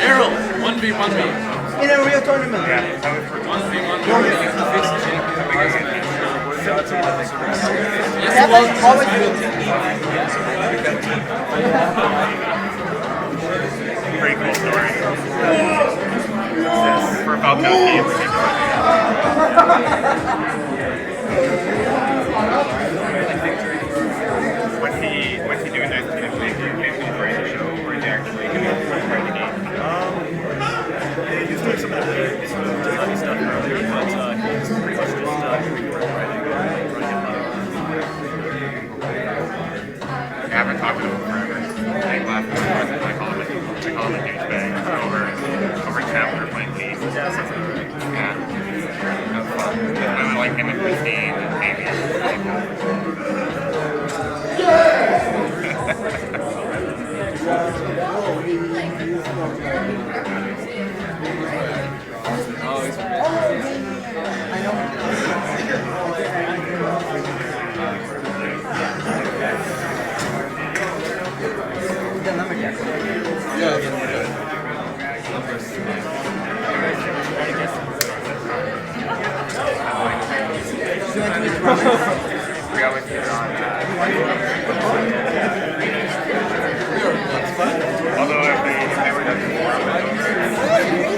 Errol, 1v1v. in a real tournament. Pretty cool story. For Falco team. What's he doing next to him? Basically for the show, or is he actually going to play the game? He was doing some of the design stuff earlier, but he's pretty much just doing writing. I haven't talked to him forever. Like last night, I call him a douchebag over chat when we're playing games. Yeah. That was fun. And like him and Christine and The lumberjack. we always get on although if they were done before,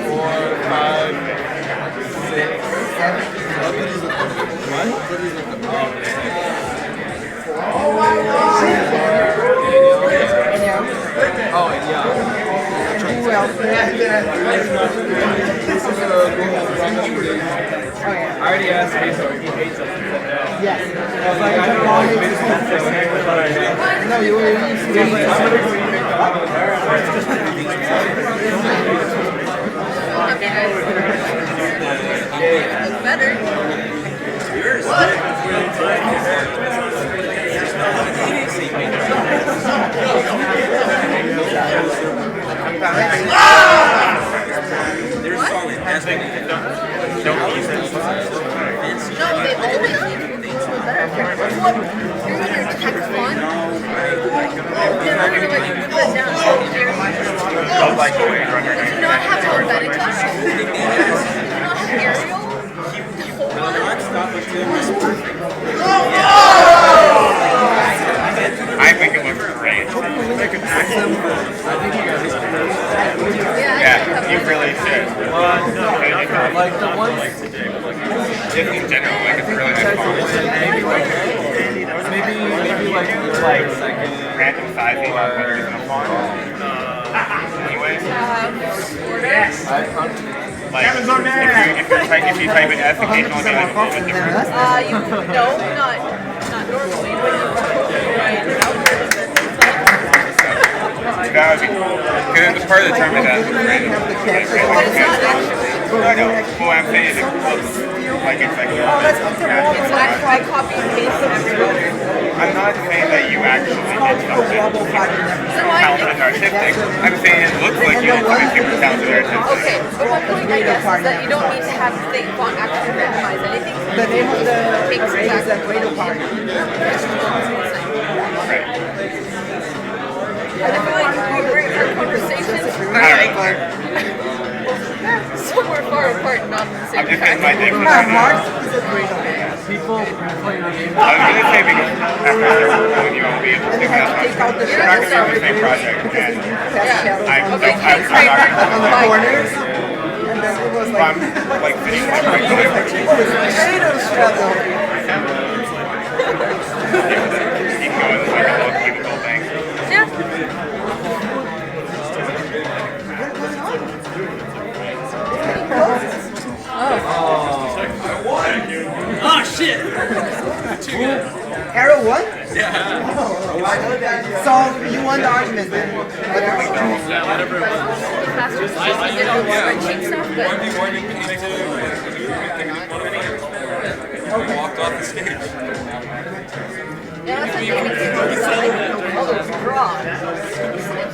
4, 5, 6, 7. Oh, and yeah. Who else? I already asked him, so he hates us. Yes. I was like, I don't know if it's the same, but I know. No, you were better. They're solid. Don't use it. No, they always use better. What's what? You're in your text font. Then I'm gonna let you move that down. Don't like the way you're on your Do you not have alphabetics? Do you not have Arial? I think it looks great. Yeah, you really should. Like the one, Just in general, like it's really nice font. maybe like Random sizing of what you're gonna font. Anyway. Like, if you type in S occasionally, maybe it's a little bit different. No, not normally, but That would be cool. Because it's part of the term is that random. but it's not actually. I know. Well, I'm saying it looks like it's like It's like I copy and paste it everywhere. I'm not saying that you actually did something talented and artistic. I'm saying it looks like you did something super talented and artistic. Okay, but my point, I guess, is that you don't need to have the thing font actually randomize anything. The name of the race is a Grado party. And I feel like we bring our conversations somewhere far apart, not the same I'm just getting my dick. Mark is a Grado. people playing our game. I was going to say because after a certain point you won't be able to do that much. We're not going to be on the same project, and I'm not going to I'm like finishing my project. Keep going, like a little cubicle thing. Oh shit! Arrow won? Yeah. So you won the argument then? Yeah, whatever it was. I walked off the stage. that's like although it's broad,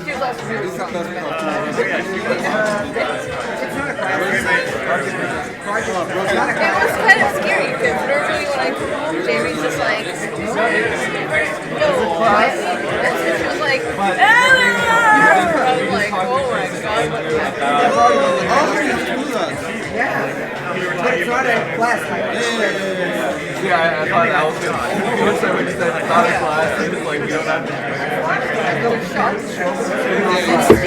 she was also really strong. It's not a project. It was kind of scary because normally when I come home, Jamie's just like, no, what? And so she was like, I was like, oh my god, what Yeah. But it's not a class like Yeah, I thought that was good. Once I went to that class, it was like, we don't have to do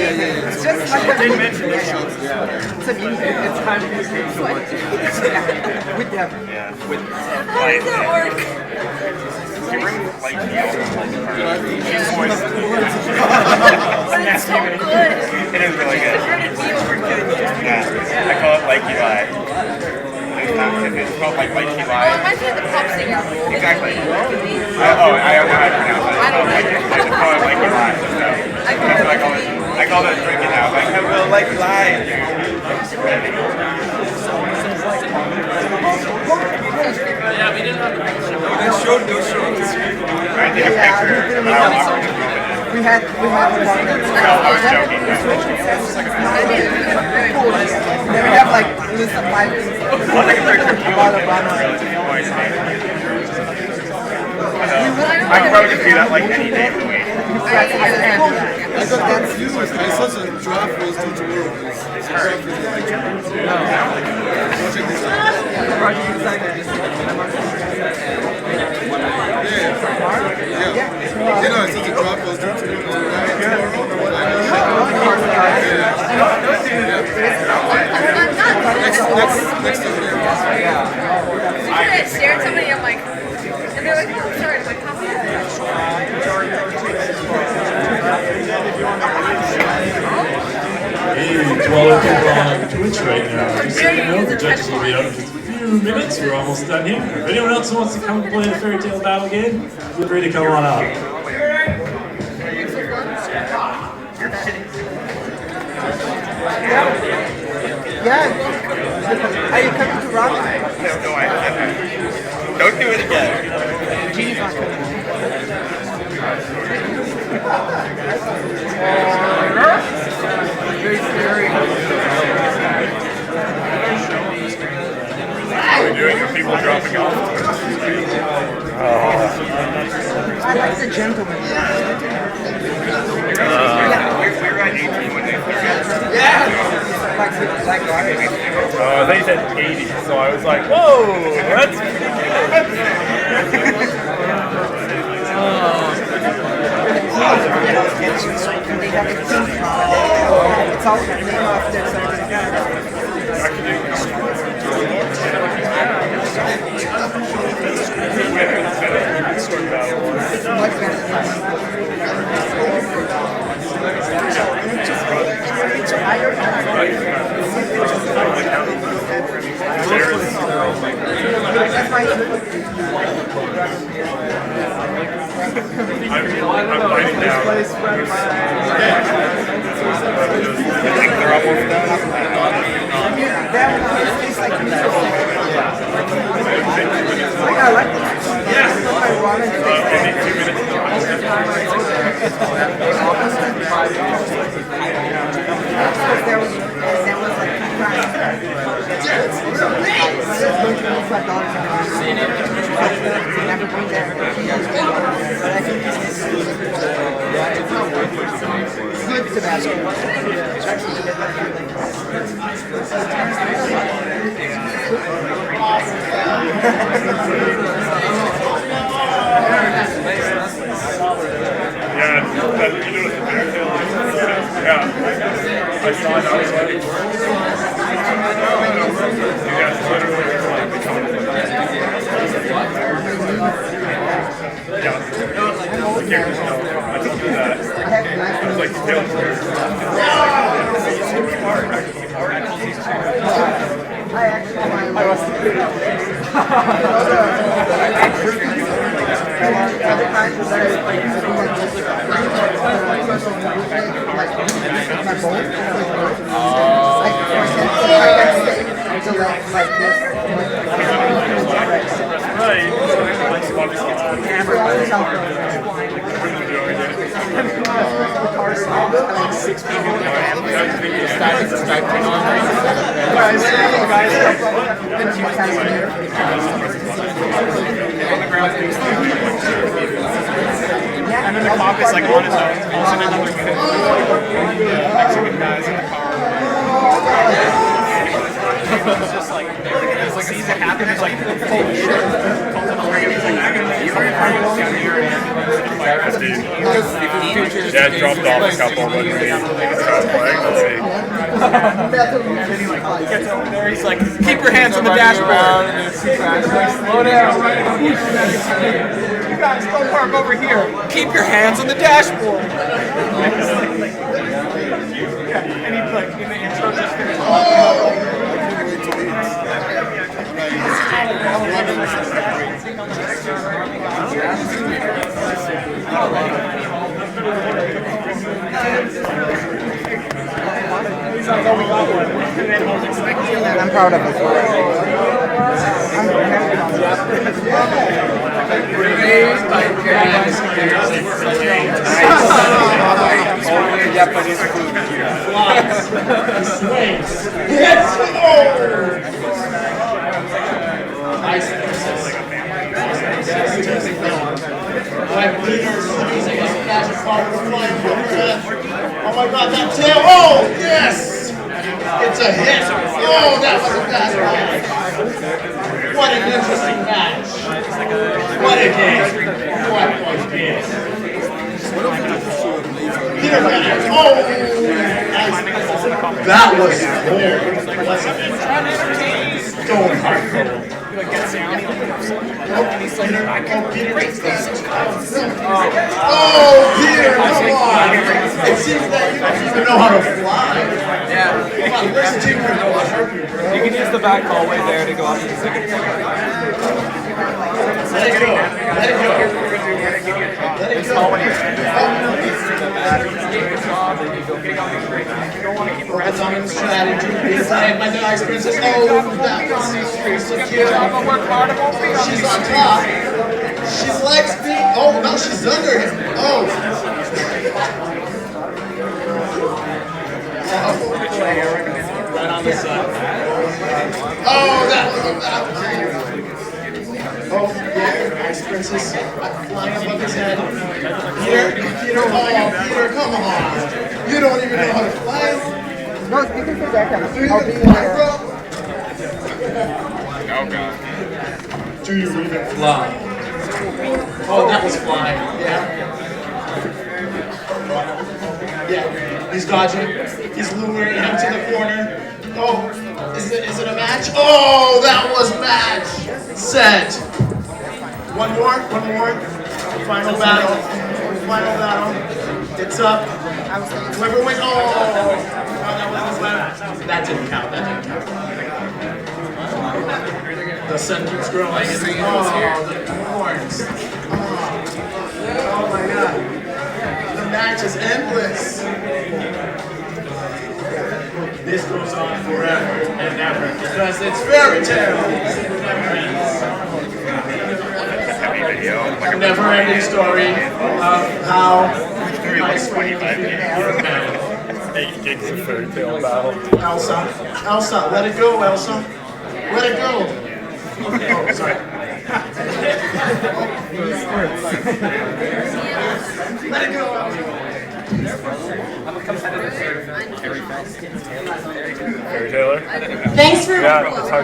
it's just like They mentioned the shots. It's a music. It's time to use the With them. Yeah. With How does that work? You bring like the But it's so good. It is really good. Yeah. I call it like Eli. It's called like Well, it reminds me of the pop singer. Exactly. I pronounce it. I don't know. I call it like Eli. I call it drinking now. Like, I will like Eli. Yeah, we didn't have the picture. They showed those shows. I did a picture. We had I was joking. Then we have like list of 5 things about Obama. I can probably just do that like any day of the week. I thought that's useless. I saw the draft was due to work. You know, it's such a draft was due to next I stare at somebody, I'm like, and they're like, oh, sorry, I'm like, Hey, to all our people on Twitch right now, just so you know, the judges will be out in just a few minutes. We're almost done here. If anyone else wants to come play the Fairy Tale battle game, feel free to come on out. Yeah. Are you coming to Rock? No, I haven't. Don't do it again. Genie's not coming. very scary. What are we doing? Are people dropping off? I like the gentleman. We were at 18 when they started. Yeah. I thought you said 80, so I was like, whoa, that's pretty good. It's all the name of I'm writing down. I think they're almost done. I like this. Give me 2 minutes. Yeah, you know what the fairytale is? Yeah. I saw it, I was waiting for it. Yeah, it's literally the characters know. I told you that. It was like the And then the cop is like on his own. He's in another kid. Mexican guys in the car. It's just like, sees it happen, it's like, holy shit. Calls him over again, he's like, I'm gonna leave. Down here and ambulance to the fire. Yeah, dropped off a couple, but we started playing. Let's see. And then he like gets over there, he's like, keep your hands on the dashboard. Slow down. You guys, don't park over here. Keep your hands on the dashboard. Yeah, and he like, in the intro just finished. I'm proud of this one. Only Japanese food here. Yes! Oh my god, that tail! Oh, yes! It's a hit! Oh, that was a fast match! What an interesting match! What a game! What a game! Peter Pan! Oh! That was cool, wasn't it? Going hard. Oh, Peter, come on! It seems that you don't even know how to fly. Yeah. Come on, where's Tinker? You can use the back hallway there to go up to the second floor. Let it go. Let it go. Let it go. That's on the strategy. Inside my dog's princess. Oh, that was so cute. She's on top. She's legs big. Oh, no, she's under him. Oh. Right on the side. Oh, that was a bad. Oh, yeah, ice princess flying above his head. Peter, oh, Peter, come on. You don't even know how to fly. No, you can sit back. I'll be there. Oh god. Do you even fly? Oh, that was flying. Yeah. Yeah. He's dodging. He's luring him to the corner. Oh, is it a match? Oh, that was match. Set. One more. Final battle. Final battle. It's up. Whoever wins. Oh. That didn't count. The sun keeps growing. Oh, the horns. Oh my god. The match is endless. This goes on forever and ever because it's fairy tale. A never-ending story of how ice cream can 8 gigs of fairy tale battle. Elsa, let it go, Elsa. Let it go. Oh, sorry. Let it go, Elsa. Fairy Taylor? Thanks for. Yeah, that's hard.